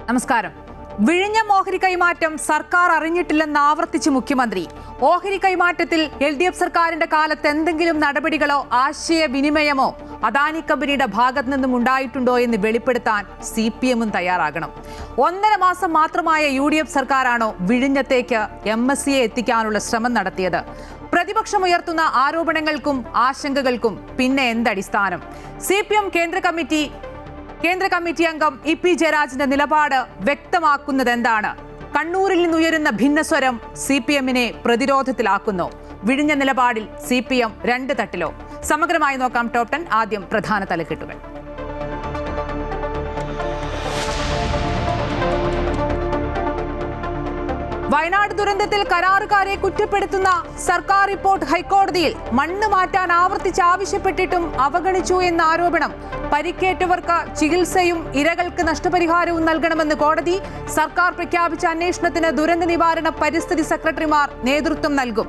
നമസ്കാരം. വിഴിഞ്ഞം ഓഹരി കൈമാറ്റം സർക്കാർ അറിഞ്ഞിട്ടില്ലെന്ന് ആവർത്തിച്ച് മുഖ്യമന്ത്രി. ഓഹരി കൈമാറ്റത്തിൽ LDF സർക്കാരിന്റെ കാലത്ത് എന്തെങ്കിലും നടപടികളോ ആശയവിനിമയമോ അദാനി കമ്പനിയുടെ ഭാഗത്തു നിന്നും ഉണ്ടായിട്ടുണ്ടോ എന്ന് വെളിപ്പെടുത്താൻ CPM തയ്യാറാകണം. 1.5 മാസം മാത്രമായ UDF സർക്കാരാണോ വിഴിഞ്ഞത്തേക്ക് MSCയെ എത്തിക്കാനുള്ള ശ്രമം നടത്തിയത്? പ്രതിപക്ഷം ഉയർത്തുന്ന ആരോപണങ്ങൾക്കും ആശങ്കകൾക്കും പിന്നെ എന്തടിസ്ഥാനം? CPM കേന്ദ്ര കമ്മിറ്റി അംഗം EP ജയരാജന്റെ നിലപാട് വ്യക്തമാക്കുന്നത് എന്താണ്? കണ്ണൂരിൽ നിന്നുയരുന്ന ഭിന്നസ്വരം CPMനെ പ്രതിരോധത്തിലാക്കുന്നു. വിഴിഞ്ഞ നിലപാടിൽ CPM 2 തട്ടിലോ? സമഗ്രമായി നോക്കാം ടോപ് 10. ആദ്യം പ്രധാന തലക്കെട്ടുകൾ. വയനാട് ദുരന്തത്തിൽ കരാറുകാരെ കുറ്റപ്പെടുത്തുന്ന സർക്കാർ റിപ്പോർട്ട് ഹൈക്കോടതിയിൽ. മണ്ണ് മാറ്റാൻ ആവർത്തിച്ച് ആവശ്യപ്പെട്ടിട്ടും അവഗണിച്ചു എന്ന ആരോപണം. പരിക്കേറ്റവർക്ക് ചികിത്സയും ഇരകൾക്ക് നഷ്ടപരിഹാരവും നൽകണമെന്ന് കോടതി. സർക്കാർ പ്രഖ്യാപിച്ച അന്വേഷണത്തിന് ദുരന്ത നിവാരണ പരിസ്ഥിതി സെക്രട്ടറിമാർ നേതൃത്വം നൽകും.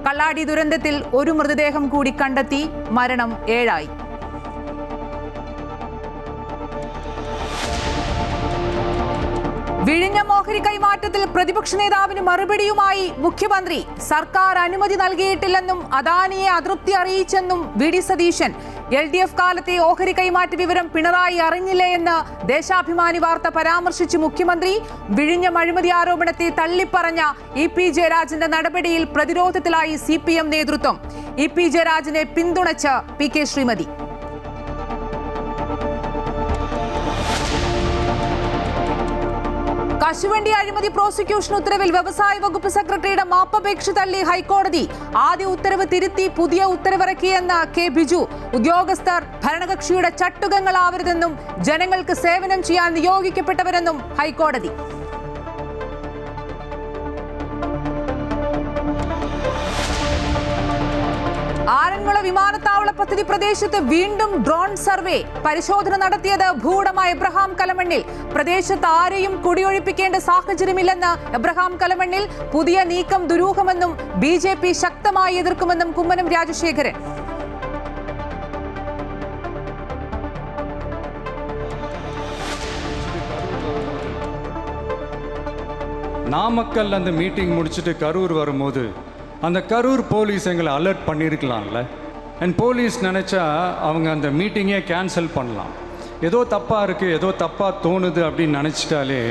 കള്ളാടി ദുരന്തത്തിൽ ഒരു മൃതദേഹം കൂടി കണ്ടെത്തി. മരണം 7ആയി. വിഴിഞ്ഞം ഓഹരി കൈമാറ്റത്തിൽ പ്രതിപക്ഷ നേതാവിന് മറുപടിയുമായി മുഖ്യമന്ത്രി. സർക്കാർ അനുമതി നൽകിയിട്ടില്ലെന്നും അദാനിയെ അതൃപ്തി അറിയിച്ചെന്നും VD സതീശൻ. LDF കാലത്തെ ഓഹരി കൈമാറ്റ വിവരം പിണറായി അറിഞ്ഞില്ലേ എന്ന് ദേശാഭിമാനി വാർത്ത പരാമർശിച്ച് മുഖ്യമന്ത്രി. വിഴിഞ്ഞം അഴിമതി ആരോപണത്തെ തള്ളിപ്പറഞ്ഞ EP ജയരാജന്റെ നടപടിയിൽ പ്രതിരോധത്തിലായി CPM നേതൃത്വം. EP ജയരാജനെ പിന്തുണച്ച് PK ശ്രീമതി. കശുവണ്ടി അഴിമതി പ്രോസിക്യൂഷൻ ഉത്തരവിൽ വ്യവസായ വകുപ്പ് സെക്രട്ടറിയുടെ മാപ്പപേക്ഷ തള്ളി ഹൈക്കോടതി. ആദ്യ ഉത്തരവ് തിരുത്തി പുതിയ ഉത്തരവിറക്കിയെന്ന് K ബിജു. ഉദ്യോഗസ്ഥർ ഭരണകക്ഷിയുടെ ചട്ടുകങ്ങളാവരുതെന്നും ജനങ്ങൾക്ക് സേവനം ചെയ്യാൻ നിയോഗിക്കപ്പെട്ടവരെന്നും ഹൈക്കോടതി. ആറന്മുള വിമാനത്താവള പദ്ധതി പ്രദേശത്ത് വീണ്ടും ഡ്രോൺ സർവേ. പരിശോധന നടത്തിയത് ഭൂവുടമ എബ്രഹാം കലമണ്ണിൽ. പ്രദേശത്ത് ആരെയും കുടിയൊഴിപ്പിക്കേണ്ട സാഹചര്യമില്ലെന്ന് എബ്രഹാം കലമണ്ണിൽ. പുതിയ നീക്കം ദുരൂഹമെന്നും BJP ശക്തമായി എതിർക്കുമെന്നും കുമ്മനം രാജശേഖരൻ. நாமக்கல் அந்த மீட்டிங் முடிச்சுட்டு கரூர் வரும்போது அந்த கரூர் போலீஸ் எங்களை அலர்ட் பண்ணியிருக்கலாம்ல. அண்ட் போலீஸ் நினச்சா அவங்க அந்த மீட்டிங்கே கேன்சல் பண்ணலாம். ஏதோ தப்பாக இருக்குது, ஏதோ தப்பாக தோணுது அப்படின்னு நினச்சிட்டாலே.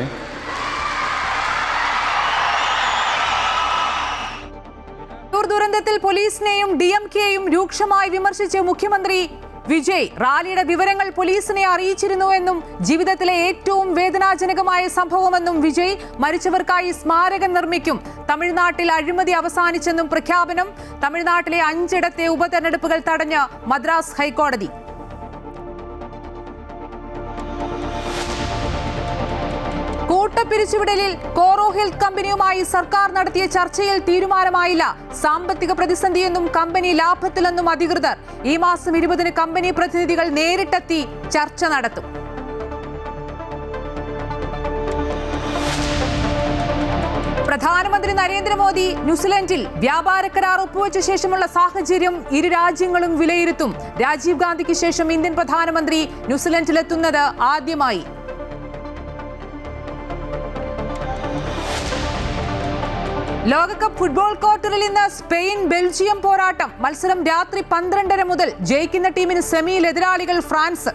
ദുരന്തത്തിൽ പോലീസിനെയും DMKയെയും രൂക്ഷമായി വിമർശിച്ച് മുഖ്യമന്ത്രി വിജയ്. റാലിയുടെ വിവരങ്ങൾ പോലീസിനെ അറിയിച്ചിരുന്നുവെന്നും ജീവിതത്തിലെ ഏറ്റവും വേദനാജനകമായ സംഭവമെന്നും വിജയ്. മരിച്ചവർക്കായി സ്മാരകം നിർമ്മിക്കും. തമിഴ്നാട്ടിൽ അഴിമതി അവസാനിച്ചെന്നും പ്രഖ്യാപനം. തമിഴ്നാട്ടിലെ 5 ഉപതെരഞ്ഞെടുപ്പുകൾ തടഞ്ഞ് മദ്രാസ് ഹൈക്കോടതി. കൂട്ടപ്പിരിച്ചുവിടലിൽ കോറോ ഹെൽത്ത് കമ്പനിയുമായി സർക്കാർ നടത്തിയ ചർച്ചയിൽ തീരുമാനമായില്ല. സാമ്പത്തിക പ്രതിസന്ധിയെന്നും കമ്പനി ലാഭത്തിലെന്നും അധികൃതർ. ഈ മാസം 20-ന് കമ്പനി പ്രതിനിധികൾ നേരിട്ടെത്തി ചർച്ച നടത്തും. പ്രധാനമന്ത്രി നരേന്ദ്രമോദി ന്യൂസിലൻഡിൽ വ്യാപാര കരാർ ഒപ്പുവെച്ച ശേഷമുള്ള സാഹചര്യം ഇരു രാജ്യങ്ങളും വിലയിരുത്തും. രാജീവ് ഗാന്ധിക്ക് ശേഷം ഇന്ത്യൻ പ്രധാനമന്ത്രി ന്യൂസിലൻഡിലെത്തുന്നത് ആദ്യമായി. ലോകകപ്പ് ഫുട്ബോൾ ക്വാർട്ടറിൽ ഇന്ന് സ്പെയിൻ ബെൽജിയം പോരാട്ടം. മത്സരം രാത്രി 12:30 മുതൽ. ജയിക്കുന്ന ടീമിന് സെമിയിൽ എതിരാളികൾ ഫ്രാൻസ്.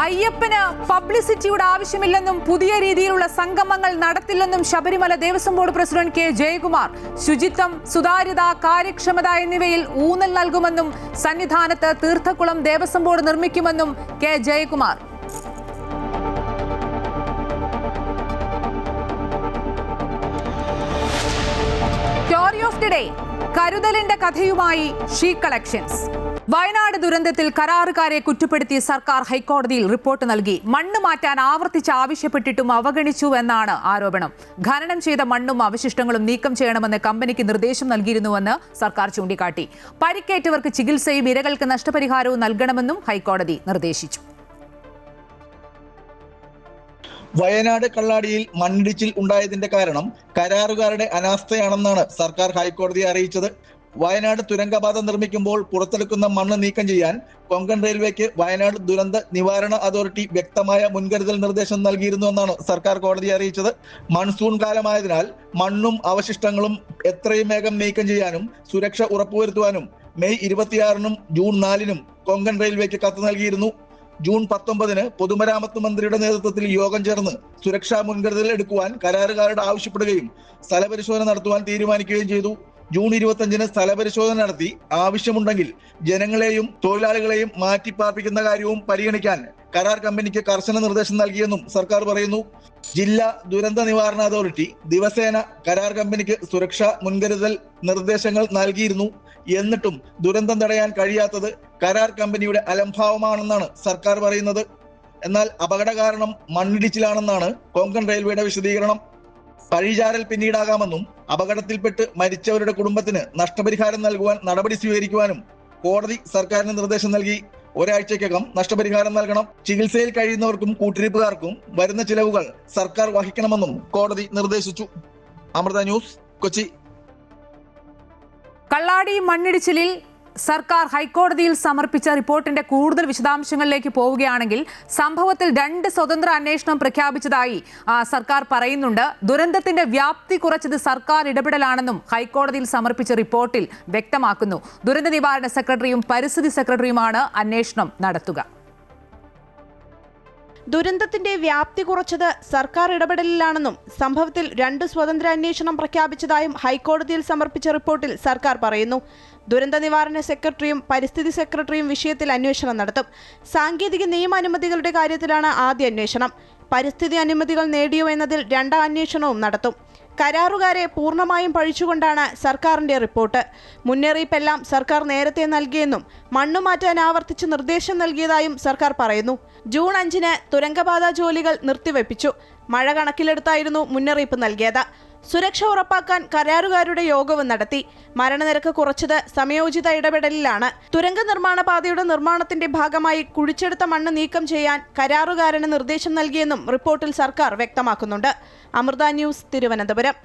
അയ്യപ്പന് പബ്ലിസിറ്റിയുടെ ആവശ്യമില്ലെന്നും പുതിയ രീതിയിലുള്ള സംഗമങ്ങൾ നടത്തില്ലെന്നും Sabarimala Devaswom board president K Jayakumar. ശുചിത്വം, സുതാര്യത, കാര്യക്ഷമത എന്നിവയിൽ ഊന്നൽ നൽകുമെന്നും സന്നിധാനത്ത് തീർത്ഥക്കുളം ദേവസ്വം ബോർഡ് നിർമ്മിക്കുമെന്നും K Jayakumar. Story of the day. കരുതലിന്റെ കഥയുമായി ഷീ കളക്ഷൻസ്. വയനാട് ദുരന്തത്തിൽ കരാറുകാരെ കുറ്റപ്പെടുത്തി സർക്കാർ ഹൈക്കോടതിയിൽ റിപ്പോർട്ട് നൽകി. മണ്ണ് മാറ്റാൻ ആവർത്തിച്ച് ആവശ്യപ്പെട്ടിട്ടും അവഗണിച്ചു എന്നാണ് ആരോപണം. ഖനനം ചെയ്ത മണ്ണും അവശിഷ്ടങ്ങളും നീക്കം ചെയ്യണമെന്ന് കമ്പനിക്ക് നിർദ്ദേശം നൽകിയിരുന്നുവെന്ന് സർക്കാർ ചൂണ്ടിക്കാട്ടി. പരിക്കേറ്റവർക്ക് ചികിത്സയും ഇരകൾക്ക് നഷ്ടപരിഹാരവും നൽകണമെന്നും ഹൈക്കോടതി നിർദ്ദേശിച്ചു. വയനാട് കള്ളാടിയിൽ മണ്ണിടിച്ചിൽ ഉണ്ടായതിന്റെ കാരണം കരാറുകാരുടെ അനാസ്ഥയാണെന്നാണ് സർക്കാർ ഹൈക്കോടതിയെ അറിയിച്ചത്. വയനാട് തുരങ്കപാത നിർമ്മിക്കുമ്പോൾ പുറത്തെടുക്കുന്ന മണ്ണ് നീക്കം ചെയ്യാൻ കൊങ്കൺ റെയിൽവേക്ക് വയനാട് ദുരന്ത നിവാരണ അതോറിറ്റി വ്യക്തമായ മുൻകരുതൽ നിർദ്ദേശം നൽകിയിരുന്നു എന്നാണ് സർക്കാർ കോടതിയെ അറിയിച്ചത്. മൺസൂൺ കാലമായതിനാൽ മണ്ണും അവശിഷ്ടങ്ങളും എത്രയും വേഗം നീക്കം ചെയ്യാനും സുരക്ഷ ഉറപ്പുവരുത്തുവാനും മെയ് 26-നും ജൂൺ 4-നും കൊങ്കൺ റെയിൽവേക്ക് കത്ത് നൽകിയിരുന്നു. ജൂൺ 19-ന് പൊതുമരാമത്ത് മന്ത്രിയുടെ നേതൃത്വത്തിൽ യോഗം ചേർന്ന് സുരക്ഷാ മുൻകരുതൽ എടുക്കുവാൻ കരാറുകാരോട് ആവശ്യപ്പെടുകയും സ്ഥലപരിശോധന നടത്തുവാൻ തീരുമാനിക്കുകയും ചെയ്തു. ജൂൺ 25-ന് സ്ഥലപരിശോധന നടത്തി ആവശ്യമുണ്ടെങ്കിൽ ജനങ്ങളെയും തൊഴിലാളികളെയും മാറ്റിപ്പാർപ്പിക്കുന്ന കാര്യവും പരിഗണിക്കാൻ കരാർ കമ്പനിക്ക് കർശന നിർദ്ദേശം നൽകിയെന്നും സർക്കാർ പറയുന്നു. ജില്ലാ ദുരന്ത നിവാരണ അതോറിറ്റി ദിവസേന കരാർ കമ്പനിക്ക് സുരക്ഷാ മുൻകരുതൽ നിർദ്ദേശങ്ങൾ നൽകിയിരുന്നു. എന്നിട്ടും ദുരന്തം തടയാൻ കഴിയാത്തത് കരാർ കമ്പനിയുടെ അലംഭാവമാണെന്നാണ് സർക്കാർ പറയുന്നത്. എന്നാൽ അപകട കാരണം മണ്ണിടിച്ചിലാണെന്നാണ് കൊങ്കൺ റെയിൽവേയുടെ വിശദീകരണം. പഴിചാരൽ പിന്നീടാകാമെന്നും അപകടത്തിൽപ്പെട്ട് മരിച്ചവരുടെ കുടുംബത്തിന് നഷ്ടപരിഹാരം നൽകുവാൻ നടപടി സ്വീകരിക്കുവാനും കോടതി സർക്കാരിന് നിർദ്ദേശം നൽകി. ഒരാഴ്ചയ്ക്കകം നഷ്ടപരിഹാരം നൽകണം. ചികിത്സയിൽ കഴിയുന്നവർക്കും കൂട്ടിരിപ്പുകാർക്കും വരുന്ന ചിലവുകൾ സർക്കാർ വഹിക്കണമെന്നും കോടതി നിർദ്ദേശിച്ചു. അമൃത ന്യൂസ്, കൊച്ചി. കള്ളാടി മണ്ണിടിച്ചിലിൽ സർക്കാർ ഹൈക്കോടതിയിൽ സമർപ്പിച്ച റിപ്പോർട്ടിന്റെ കൂടുതൽ വിശദാംശങ്ങളിലേക്ക് പോവുകയാണെങ്കിൽ സംഭവത്തിൽ 2 സ്വതന്ത്ര അന്വേഷണം പ്രഖ്യാപിച്ചതായി സർക്കാർ പറയുന്നുണ്ട്. ദുരന്തത്തിന്റെ വ്യാപ്തി കുറച്ചത് സർക്കാർ ഇടപെടലാണെന്നും ഹൈക്കോടതിയിൽ സമർപ്പിച്ച റിപ്പോർട്ടിൽ വ്യക്തമാക്കുന്നു. ദുരന്ത നിവാരണ സെക്രട്ടറിയും പരിസ്ഥിതി സെക്രട്ടറിയുമാണ് അന്വേഷണം നടത്തുക. ദുരന്തത്തിന്റെ വ്യാപ്തി കുറച്ചത് സർക്കാർ ഇടപെടലിലാണെന്നും സംഭവത്തിൽ 2 സ്വതന്ത്ര അന്വേഷണം പ്രഖ്യാപിച്ചതായും ഹൈക്കോടതിയിൽ സമർപ്പിച്ച റിപ്പോർട്ടിൽ സർക്കാർ പറയുന്നു. ദുരന്ത നിവാരണ സെക്രട്ടറിയും പരിസ്ഥിതി സെക്രട്ടറിയും വിഷയത്തിൽ അന്വേഷണം നടത്തും. സാങ്കേതിക നിയമാനുമതികളുടെ കാര്യത്തിലാണ് ആദ്യ അന്വേഷണം. പരിസ്ഥിതി അനുമതികൾ നേടിയോ എന്നതിൽ 2ാം അന്വേഷണവും നടത്തും. കരാറുകാരെ പൂർണ്ണമായും പഴിച്ചുകൊണ്ടാണ് സർക്കാരിന്റെ റിപ്പോർട്ട്. മുന്നറിയിപ്പെല്ലാം സർക്കാർ നേരത്തെ നൽകിയെന്നും മണ്ണുമാറ്റാൻ ആവർത്തിച്ച് നിർദ്ദേശം നൽകിയതായും സർക്കാർ പറയുന്നു. ജൂൺ 5-ന് തുരങ്കപാത ജോലികൾ നിർത്തിവെപ്പിച്ചു. മഴ കണക്കിലെടുത്തായിരുന്നു മുന്നറിയിപ്പ് നൽകിയത്. സുരക്ഷ ഉറപ്പാക്കാൻ കരാറുകാരുടെ യോഗവും നടത്തി. മരണനിരക്ക് കുറച്ചത് സമയോചിത ഇടപെടലിലാണ്. തുരങ്ക നിർമ്മാണ പാതയുടെ നിർമ്മാണത്തിന്റെ ഭാഗമായി കുഴിച്ചെടുത്ത മണ്ണ് നീക്കം ചെയ്യാൻ കരാറുകാരന് നിർദ്ദേശം നൽകിയെന്നും റിപ്പോർട്ടിൽ സർക്കാർ വ്യക്തമാക്കുന്നുണ്ട്. അമൃത ന്യൂസ്, തിരുവനന്തപുരം.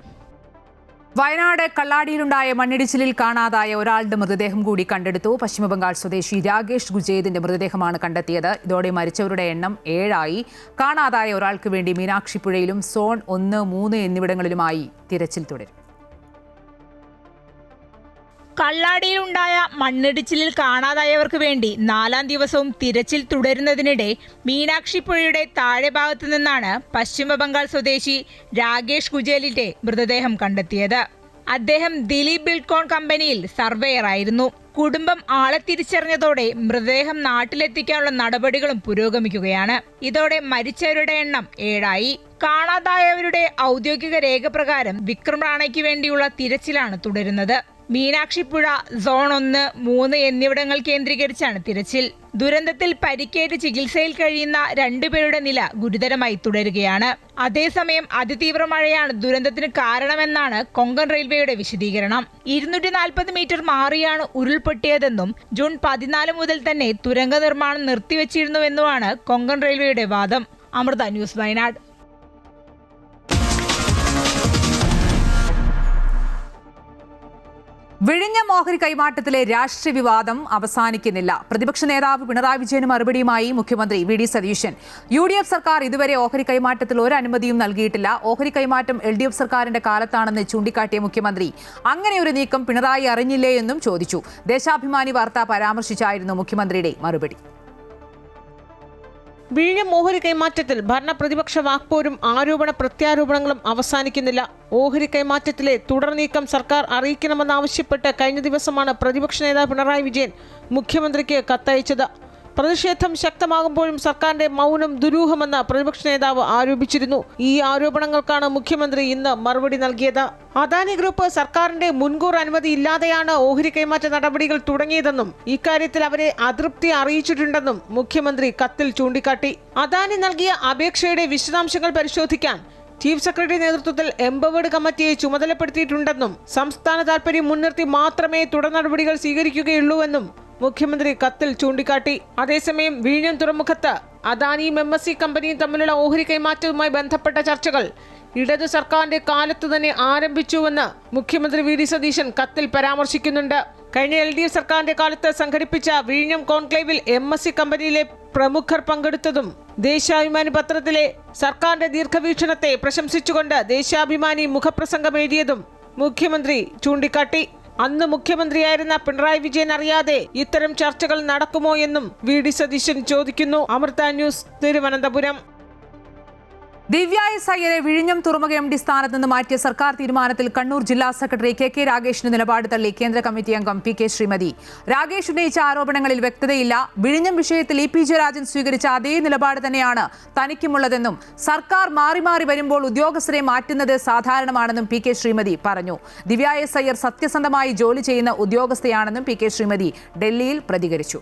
വയനാട് കള്ളാടിയിലുണ്ടായ മണ്ണിടിച്ചിലിൽ കാണാതായ ഒരാളുടെ മൃതദേഹം കൂടി കണ്ടെടുത്തു. പശ്ചിമബംഗാൾ സ്വദേശി രാകേഷ് ഗുജേദിന്റെ മൃതദേഹമാണ് കണ്ടെത്തിയത്. ഇതോടെ മരിച്ചവരുടെ എണ്ണം 7 കാണാതായ ഒരാൾക്ക് വേണ്ടി മീനാക്ഷിപ്പുഴയിലും സോൺ 1, 3 എന്നിവിടങ്ങളിലുമായി തിരച്ചിൽ തുടരും. കള്ളാടിയിലുണ്ടായ മണ്ണിടിച്ചിലിൽ കാണാതായവർക്ക് വേണ്ടി 4ാം ദിവസവും തിരച്ചിൽ തുടരുന്നതിനിടെ മീനാക്ഷിപ്പുഴയുടെ താഴെ ഭാഗത്തു നിന്നാണ് പശ്ചിമബംഗാൾ സ്വദേശി രാകേഷ് ഗുജേലിന്റെ മൃതദേഹം കണ്ടെത്തിയത്. അദ്ദേഹം ദിലീപ് ബിൽഡ്കോൺ കമ്പനിയിൽ സർവേയറായിരുന്നു. കുടുംബം ആളെ തിരിച്ചറിഞ്ഞതോടെ മൃതദേഹം നാട്ടിലെത്തിക്കാനുള്ള നടപടികളും പുരോഗമിക്കുകയാണ്. ഇതോടെ മരിച്ചവരുടെ എണ്ണം 7. കാണാതായവരുടെ ഔദ്യോഗിക രേഖ പ്രകാരം വിക്രം റാണയ്ക്ക് വേണ്ടിയുള്ള തിരച്ചിലാണ് തുടരുന്നത്. മീനാക്ഷിപ്പുഴ, സോൺ 1, 3 എന്നിവിടങ്ങൾ കേന്ദ്രീകരിച്ചാണ് തിരച്ചിൽ. ദുരന്തത്തിൽ പരിക്കേറ്റ് ചികിത്സയിൽ കഴിയുന്ന 2 പേരുടെ നില ഗുരുതരമായി തുടരുകയാണ്. അതേസമയം അതിതീവ്ര മഴയാണ് ദുരന്തത്തിന് കാരണമെന്നാണ് കൊങ്കൺ റെയിൽവേയുടെ വിശദീകരണം. 240 മീറ്റർ മാറിയാണ് ഉരുൾപൊട്ടിയതെന്നും ജൂൺ 14 മുതൽ തന്നെ തുരങ്ക നിർമ്മാണം നിർത്തിവെച്ചിരുന്നുവെന്നുമാണ് കൊങ്കൺ റെയിൽവേയുടെ വാദം. അമൃത ന്യൂസ്, വയനാട്. വിഴിഞ്ഞം ഓഹരി കൈമാറ്റത്തിലെ രാഷ്ട്രീയ വിവാദം അവസാനിക്കുന്നില്ല. പ്രതിപക്ഷ നേതാവ് പിണറായി വിജയന് മറുപടിയുമായി മുഖ്യമന്ത്രി വി.ഡി. സതീശൻ. UDF സർക്കാർ ഇതുവരെ ഓഹരി കൈമാറ്റത്തിൽ ഒരു അനുമതിയും നൽകിയിട്ടില്ല. ഓഹരി കൈമാറ്റം LDF സർക്കാരിന്റെ കാലത്താണെന്ന് ചൂണ്ടിക്കാട്ടിയ മുഖ്യമന്ത്രി അങ്ങനെ ഒരു നീക്കം പിണറായി അറിഞ്ഞില്ലേ എന്നും ചോദിച്ചു. ദേശാഭിമാനി വാർത്ത പരാമർശിച്ചായിരുന്നു മുഖ്യമന്ത്രിയുടെ മറുപടി. വിഴിഞ്ഞം ഓഹരി കൈമാറ്റത്തിൽ ഭരണ പ്രതിപക്ഷ വാക്പോരും ആരോപണ പ്രത്യാരോപണങ്ങളും അവസാനിക്കുന്നില്ല. ഓഹരി കൈമാറ്റത്തിലെ തുടർ നീക്കം സർക്കാർ അറിയിക്കണമെന്നാവശ്യപ്പെട്ട് കഴിഞ്ഞ ദിവസമാണ് പ്രതിപക്ഷ നേതാവ് പിണറായി വിജയൻ മുഖ്യമന്ത്രിക്ക് കത്തയച്ചത്. പ്രതിഷേധം ശക്തമാകുമ്പോഴും സർക്കാരിന്റെ മൗനം ദുരൂഹമെന്ന് പ്രതിപക്ഷ നേതാവ് ആരോപിച്ചിരുന്നു. ഈ ആരോപണങ്ങൾക്കാണ് മുഖ്യമന്ത്രി ഇന്ന് മറുപടി നൽകിയത്. അദാനി ഗ്രൂപ്പ് സർക്കാരിന്റെ മുൻകൂർ അനുമതി ഇല്ലാതെയാണ് ഓഹരി കൈമാറ്റ നടപടികൾ തുടങ്ങിയതെന്നും ഇക്കാര്യത്തിൽ അവരെ അതൃപ്തി അറിയിച്ചിട്ടുണ്ടെന്നും മുഖ്യമന്ത്രി കത്തിൽ ചൂണ്ടിക്കാട്ടി. അദാനി നൽകിയ അപേക്ഷയുടെ വിശദാംശങ്ങൾ പരിശോധിക്കാൻ ചീഫ് സെക്രട്ടറി നേതൃത്വത്തിൽ എംപവേർഡ് കമ്മിറ്റിയെ ചുമതലപ്പെടുത്തിയിട്ടുണ്ടെന്നും സംസ്ഥാന താൽപര്യം മുൻനിർത്തി മാത്രമേ തുടർ നടപടികൾ സ്വീകരിക്കുകയുള്ളൂവെന്നും മുഖ്യമന്ത്രി കത്തിൽ ചൂണ്ടിക്കാട്ടി. അതേസമയം വിഴിഞ്ഞം തുറമുഖത്ത് അദാനിയും MSC കമ്പനിയും തമ്മിലുള്ള ഓഹരി കൈമാറ്റവുമായി ബന്ധപ്പെട്ട ചർച്ചകൾ ഇടതു സർക്കാരിന്റെ കാലത്തു തന്നെ ആരംഭിച്ചുവെന്ന് മുഖ്യമന്ത്രി വി ഡി സതീശൻ കത്തിൽ പരാമർശിക്കുന്നുണ്ട്. കഴിഞ്ഞ LDF സർക്കാരിന്റെ കാലത്ത് സംഘടിപ്പിച്ച വിഴിഞ്ഞം കോൺക്ലേവിൽ MSC കമ്പനിയിലെ പ്രമുഖർ പങ്കെടുത്തതും ദേശാഭിമാനി പത്രത്തിലെ സർക്കാരിന്റെ ദീർഘവീക്ഷണത്തെ പ്രശംസിച്ചുകൊണ്ട് ദേശാഭിമാനി മുഖപ്രസംഗം എഴുതിയതും മുഖ്യമന്ത്രി ചൂണ്ടിക്കാട്ടി. അന്ന് മുഖ്യമന്ത്രിയായിരുന്ന പിണറായി വിജയൻ അറിയാതെ ഇത്തരം ചർച്ചകൾ നടക്കുമോ എന്നും വി ഡി സതീശൻ ചോദിക്കുന്നു. അമൃത ന്യൂസ്, തിരുവനന്തപുരം. ദിവ്യ എസ് അയ്യരെ വിഴിഞ്ഞം തുറമുഖ MD സ്ഥാനത്ത് നിന്ന് മാറ്റിയ സർക്കാർ തീരുമാനത്തിൽ കണ്ണൂർ ജില്ലാ സെക്രട്ടറി KK രാഗേഷിന്റെ നിലപാട് തള്ളി കേന്ദ്ര കമ്മിറ്റി അംഗം PK ശ്രീമതി. രാഗേഷ് ഉന്നയിച്ച ആരോപണങ്ങളിൽ വ്യക്തതയില്ല. വിഴിഞ്ഞം വിഷയത്തിൽ EP ജയരാജൻ സ്വീകരിച്ച അതേ നിലപാട് തന്നെയാണ് തനിക്കുമുള്ളതെന്നും സർക്കാർ മാറി മാറി വരുമ്പോൾ ഉദ്യോഗസ്ഥരെ മാറ്റുന്നത് സാധാരണമാണെന്നും PK ശ്രീമതി പറഞ്ഞു. ദിവ്യ എസ് അയ്യർ സത്യസന്ധമായി ജോലി ചെയ്യുന്ന ഉദ്യോഗസ്ഥയാണെന്നും PK ശ്രീമതി ഡൽഹിയിൽ പ്രതികരിച്ചു.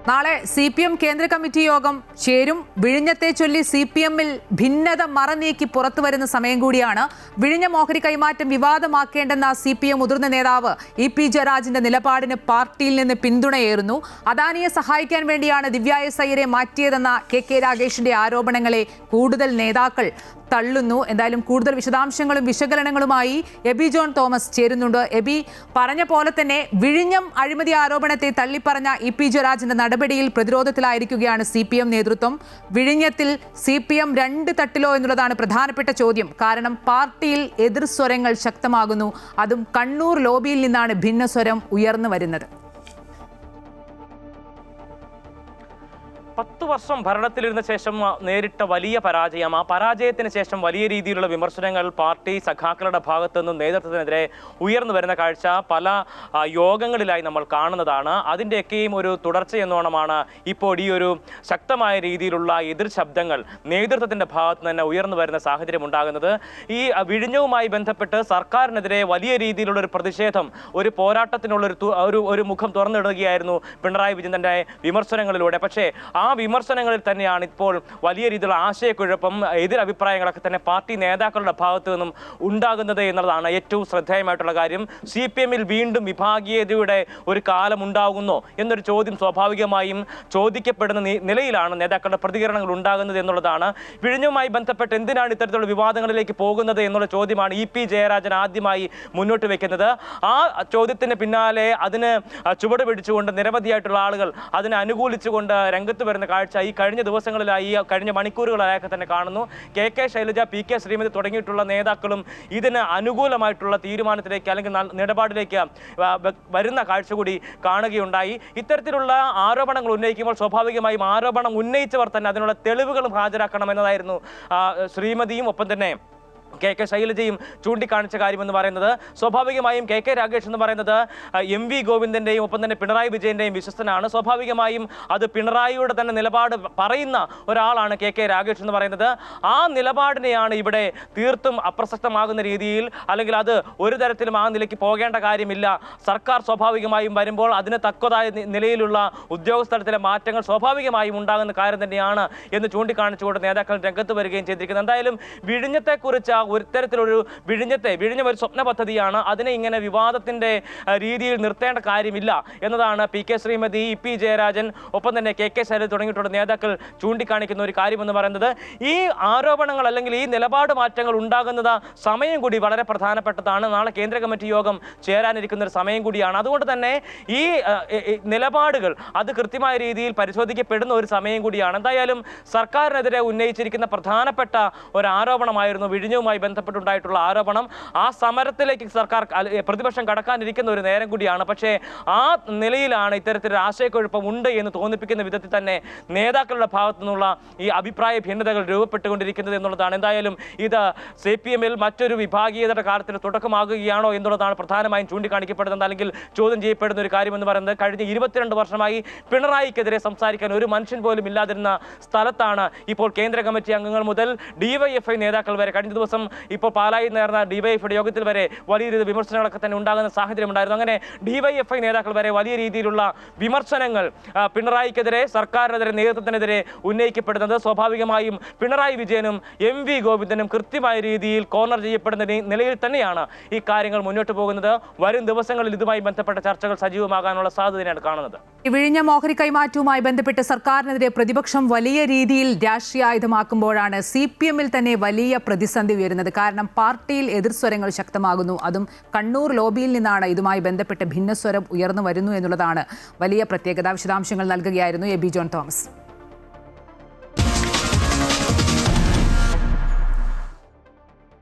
നാളെ CPM കേന്ദ്ര കമ്മിറ്റി യോഗം ചേരും. വിഴിഞ്ഞത്തെ ചൊല്ലി CPM-ൽ ഭിന്നത മറനീക്കി പുറത്തുവരുന്ന സമയം കൂടിയാണ്. വിഴിഞ്ഞം ഓഹരി കൈമാറ്റം വിവാദമാക്കേണ്ടെന്ന CPM മുതിർന്ന നേതാവ് EP ജയരാജന്റെ നിലപാടിന് പാർട്ടിയിൽ നിന്ന് പിന്തുണയേറുന്നു. അദാനിയെ സഹായിക്കാൻ വേണ്ടിയാണ് ദിവ്യ എസ് അയ്യരെ മാറ്റിയതെന്ന KK രാഗേഷിന്റെ ആരോപണങ്ങളെ കൂടുതൽ നേതാക്കൾ തള്ളുന്നു. എന്തായാലും കൂടുതൽ വിശദാംശങ്ങളും വിശകലനങ്ങളുമായി എബി ജോൺ തോമസ് ചേരുന്നുണ്ട്. എബി, പറഞ്ഞ പോലെ തന്നെ വിഴിഞ്ഞം അഴിമതി ആരോപണത്തെ തള്ളിപ്പറഞ്ഞ EP ജയരാജന്റെ നടപടിയിൽ പ്രതിരോധത്തിലായിരിക്കുകയാണ് CPM നേതൃത്വം. വിഴിഞ്ഞത്തിൽ CPM രണ്ട് തട്ടിലോ എന്നുള്ളതാണ് പ്രധാനപ്പെട്ട ചോദ്യം. കാരണം പാർട്ടിയിൽ എതിർസ്വരങ്ങൾ ശക്തമാകുന്നു. അതും കണ്ണൂർ ലോബിയിൽ നിന്നാണ് ഭിന്നസ്വരം ഉയർന്നു വരുന്നത്. 10 വർഷം ഭരണത്തിലിരുന്ന ശേഷം നേരിട്ട വലിയ പരാജയം, ആ പരാജയത്തിന് ശേഷം വലിയ രീതിയിലുള്ള വിമർശനങ്ങൾ പാർട്ടി സഖാക്കളുടെ ഭാഗത്തു നിന്നും നേതൃത്വത്തിനെതിരെ ഉയർന്നു വരുന്ന കാഴ്ച പല യോഗങ്ങളിലായി നമ്മൾ കാണുന്നതാണ്. അതിൻ്റെയൊക്കെയും ഒരു തുടർച്ചയെന്നോണമാണ് ഇപ്പോൾ ഈ ഒരു ശക്തമായ രീതിയിലുള്ള എതിർ ശബ്ദങ്ങൾ നേതൃത്വത്തിൻ്റെ ഭാഗത്ത് തന്നെ ഉയർന്നു വരുന്ന സാഹചര്യം ഉണ്ടാകുന്നത്. ഈ വിഴിഞ്ഞവുമായി ബന്ധപ്പെട്ട് സർക്കാരിനെതിരെ വലിയ രീതിയിലുള്ള ഒരു പ്രതിഷേധം, ഒരു പോരാട്ടത്തിനുള്ളൊരു മുഖം തുറന്നിടുകയായിരുന്നു പിണറായി വിജയൻ തൻ്റെ വിമർശനങ്ങളിലൂടെ. പക്ഷേ ആ വിമർശനങ്ങളിൽ തന്നെയാണ് ഇപ്പോൾ വലിയ രീതിയിലുള്ള ആശയക്കുഴപ്പം, എതിരഭിപ്രായങ്ങളൊക്കെ തന്നെ പാർട്ടി നേതാക്കളുടെ ഭാഗത്തു നിന്നും ഉണ്ടാകുന്നത് എന്നുള്ളതാണ് ഏറ്റവും ശ്രദ്ധേയമായിട്ടുള്ള കാര്യം. CPM-ൽ വീണ്ടും വിഭാഗീയതയുടെ ഒരു കാലം ഉണ്ടാകുന്നോ എന്നൊരു ചോദ്യം സ്വാഭാവികമായും ചോദിക്കപ്പെടുന്ന നിലയിലാണ് നേതാക്കളുടെ പ്രതികരണങ്ങൾ ഉണ്ടാകുന്നത് എന്നുള്ളതാണ്. വിഴിഞ്ഞുമായി ബന്ധപ്പെട്ട് എന്തിനാണ് ഇത്തരത്തിലുള്ള വിവാദങ്ങളിലേക്ക് പോകുന്നത് എന്നുള്ള ചോദ്യമാണ് EP ജയരാജൻ ആദ്യമായി മുന്നോട്ട് വയ്ക്കുന്നത്. ആ ചോദ്യത്തിന് പിന്നാലെ അതിന് ചുവട് പിടിച്ചുകൊണ്ട് നിരവധിയായിട്ടുള്ള ആളുകൾ അതിനെ അനുകൂലിച്ചുകൊണ്ട് രംഗത്ത് വരുന്ന കാഴ്ച ഈ കഴിഞ്ഞ ദിവസങ്ങളിലായി, കഴിഞ്ഞ മണിക്കൂറുകളായൊക്കെ തന്നെ കാണുന്നു. KK ശൈലജ, PK ശ്രീമതി തുടങ്ങിയിട്ടുള്ള നേതാക്കളും ഇതിന് അനുകൂലമായിട്ടുള്ള തീരുമാനത്തിലേക്ക് അല്ലെങ്കിൽ നിലപാടിലേക്ക് വരുന്ന കാഴ്ച കൂടി കാണുകയുണ്ടായി. ഇത്തരത്തിലുള്ള ആരോപണങ്ങൾ ഉന്നയിക്കുമ്പോൾ സ്വാഭാവികമായും ആരോപണം ഉന്നയിച്ചവർ തന്നെ അതിനുള്ള തെളിവുകളും ഹാജരാക്കണമെന്നതായിരുന്നു ശ്രീമതിയും ഒപ്പം തന്നെ KK ശൈലജയും ചൂണ്ടിക്കാണിച്ച കാര്യമെന്ന് പറയുന്നത്. സ്വാഭാവികമായും KK രാഗേഷ് എന്ന് പറയുന്നത് MV ഗോവിന്ദൻ്റെയും ഒപ്പം തന്നെ പിണറായി വിജയൻ്റെയും വിശ്വസ്തനാണ്. സ്വാഭാവികമായും അത് പിണറായിയുടെ തന്നെ നിലപാട് പറയുന്ന ഒരാളാണ് KK രാഗേഷ് എന്ന് പറയുന്നത്. ആ നിലപാടിനെയാണ് ഇവിടെ തീർത്തും അപ്രസക്തമാകുന്ന രീതിയിൽ, അല്ലെങ്കിൽ അത് ഒരു തരത്തിലും ആ നിലയ്ക്ക് പോകേണ്ട കാര്യമില്ല, സർക്കാർ സ്വാഭാവികമായും വരുമ്പോൾ അതിന് തക്കതായ നിലയിലുള്ള ഉദ്യോഗസ്ഥലത്തിലെ മാറ്റങ്ങൾ സ്വാഭാവികമായും ഉണ്ടാകുന്ന കാര്യം തന്നെയാണ് എന്ന് ചൂണ്ടിക്കാണിച്ചുകൊണ്ട് നേതാക്കൾ രംഗത്ത് വരികയും ചെയ്തിരിക്കുന്നത്. എന്തായാലും വിഴിഞ്ഞത്തെക്കുറിച്ച് വിഴിഞ്ഞം ഒരു സ്വപ്ന പദ്ധതിയാണ്. അതിനെ ഇങ്ങനെ വിവാദത്തിന്റെ രീതിയിൽ നിർത്തേണ്ട കാര്യമില്ല എന്നതാണ് PK ശ്രീമതി, EP ജയരാജൻ ഒപ്പം തന്നെ KK ശൈലജ തുടങ്ങിയിട്ടുള്ള നേതാക്കൾ ചൂണ്ടിക്കാണിക്കുന്ന ഒരു കാര്യമെന്ന് പറയുന്നത്. ഈ ആരോപണങ്ങൾ അല്ലെങ്കിൽ ഈ നിലപാട് മാറ്റങ്ങൾ ഉണ്ടാകുന്നത് സമയം കൂടി വളരെ പ്രധാനപ്പെട്ടതാണ്. നാളെ കേന്ദ്ര കമ്മിറ്റി യോഗം ചേരാനിരിക്കുന്ന ഒരു സമയം കൂടിയാണ്. അതുകൊണ്ട് തന്നെ ഈ നിലപാടുകൾ അത് കൃത്യമായ രീതിയിൽ പരിശോധിക്കപ്പെടുന്ന ഒരു സമയം കൂടിയാണ്. എന്തായാലും സർക്കാരിനെതിരെ ഉന്നയിച്ചിരിക്കുന്ന പ്രധാനപ്പെട്ട ഒരു ആരോപണമായിരുന്നു വിഴിഞ്ഞവുമായി ബന്ധപ്പെട്ടുണ്ടായിട്ടുള്ള ആരോപണം. ആ സമരത്തിലേക്ക് സർക്കാർ പ്രതിപക്ഷം കടക്കാനിരിക്കുന്ന ഒരു നേരം കൂടിയാണ്. പക്ഷേ ആ നിലയിലാണ് ഇത്തരത്തിലൊരു ആശയക്കുഴപ്പം ഉണ്ട് എന്ന് തോന്നിപ്പിക്കുന്ന വിധത്തിൽ തന്നെ നേതാക്കളുടെ ഭാഗത്തു നിന്നുള്ള ഈ അഭിപ്രായ ഭിന്നതകൾ രൂപപ്പെട്ടുകൊണ്ടിരിക്കുന്നത് എന്നുള്ളതാണ്. എന്തായാലും ഇത് CPM-ൽ മറ്റൊരു വിഭാഗീയതയുടെ കാലത്തിന് തുടക്കമാകുകയാണോ എന്നുള്ളതാണ് പ്രധാനമായും ചൂണ്ടിക്കാണിക്കപ്പെടുന്നത്, അല്ലെങ്കിൽ ചോദ്യം ചെയ്യപ്പെടുന്ന ഒരു കാര്യമെന്ന് പറയുന്നത്. കഴിഞ്ഞ 22 വർഷമായി പിണറായിക്കെതിരെ സംസാരിക്കാൻ ഒരു മനുഷ്യൻ പോലും ഇല്ലാതിരുന്ന സ്ഥലത്താണ് ഇപ്പോൾ കേന്ദ്ര കമ്മിറ്റി അംഗങ്ങൾ മുതൽ DYFI നേതാക്കൾ വരെ കഴിഞ്ഞ ദിവസം ദിവസം ഇപ്പോൾ പാലായിൽ നേർന്ന ഡിവൈഎഫ്ഐയുടെ യോഗത്തിൽ വരെ വലിയ രീതിയിൽ വിമർശനങ്ങളൊക്കെ തന്നെ ഉണ്ടാകുന്ന സാഹചര്യം ഉണ്ടായിരുന്നു. അങ്ങനെ ഡിവൈഎഫ്ഐ നേതാക്കൾ വരെ വലിയ രീതിയിലുള്ള വിമർശനങ്ങൾ പിണറായിക്കെതിരെ, സർക്കാരിനെതിരെ, നേതൃത്വത്തിനെതിരെ ഉന്നയിക്കപ്പെടുന്നത് സ്വാഭാവികമായും പിണറായി വിജയനും MV ഗോവിന്ദനും കൃത്യമായ രീതിയിൽ കോർണർ ചെയ്യപ്പെടുന്ന നിലയിൽ തന്നെയാണ് ഈ കാര്യങ്ങൾ മുന്നോട്ട് പോകുന്നത്. വരും ദിവസങ്ങളിൽ ഇതുമായി ബന്ധപ്പെട്ട ചർച്ചകൾ സജീവമാകാനുള്ള സാധ്യതയാണ് കാണുന്നത്. വിഴിഞ്ഞം ഓഹരി കൈമാറ്റവുമായി ബന്ധപ്പെട്ട് സർക്കാരിനെതിരെ പ്രതിപക്ഷം വലിയ രീതിയിൽ രാഷ്ട്രീയായുധമാക്കുമ്പോഴാണ് CPM-ൽ തന്നെ വലിയ പ്രതിസന്ധി ഉയരുന്നത്. കാരണം പാർട്ടിയിൽ എതിർസ്വരങ്ങൾ ശക്തമാകുന്നു. അതും കണ്ണൂർ ലോബിയിൽ നിന്നാണ് ഇതുമായി ബന്ധപ്പെട്ട് ഭിന്നസ്വരം ഉയർന്നു വരുന്നു എന്നുള്ളതാണ് വലിയ പ്രത്യേകത. വിശദാംശങ്ങൾ നൽകുകയായിരുന്നു എബി ജോൺ തോമസ്.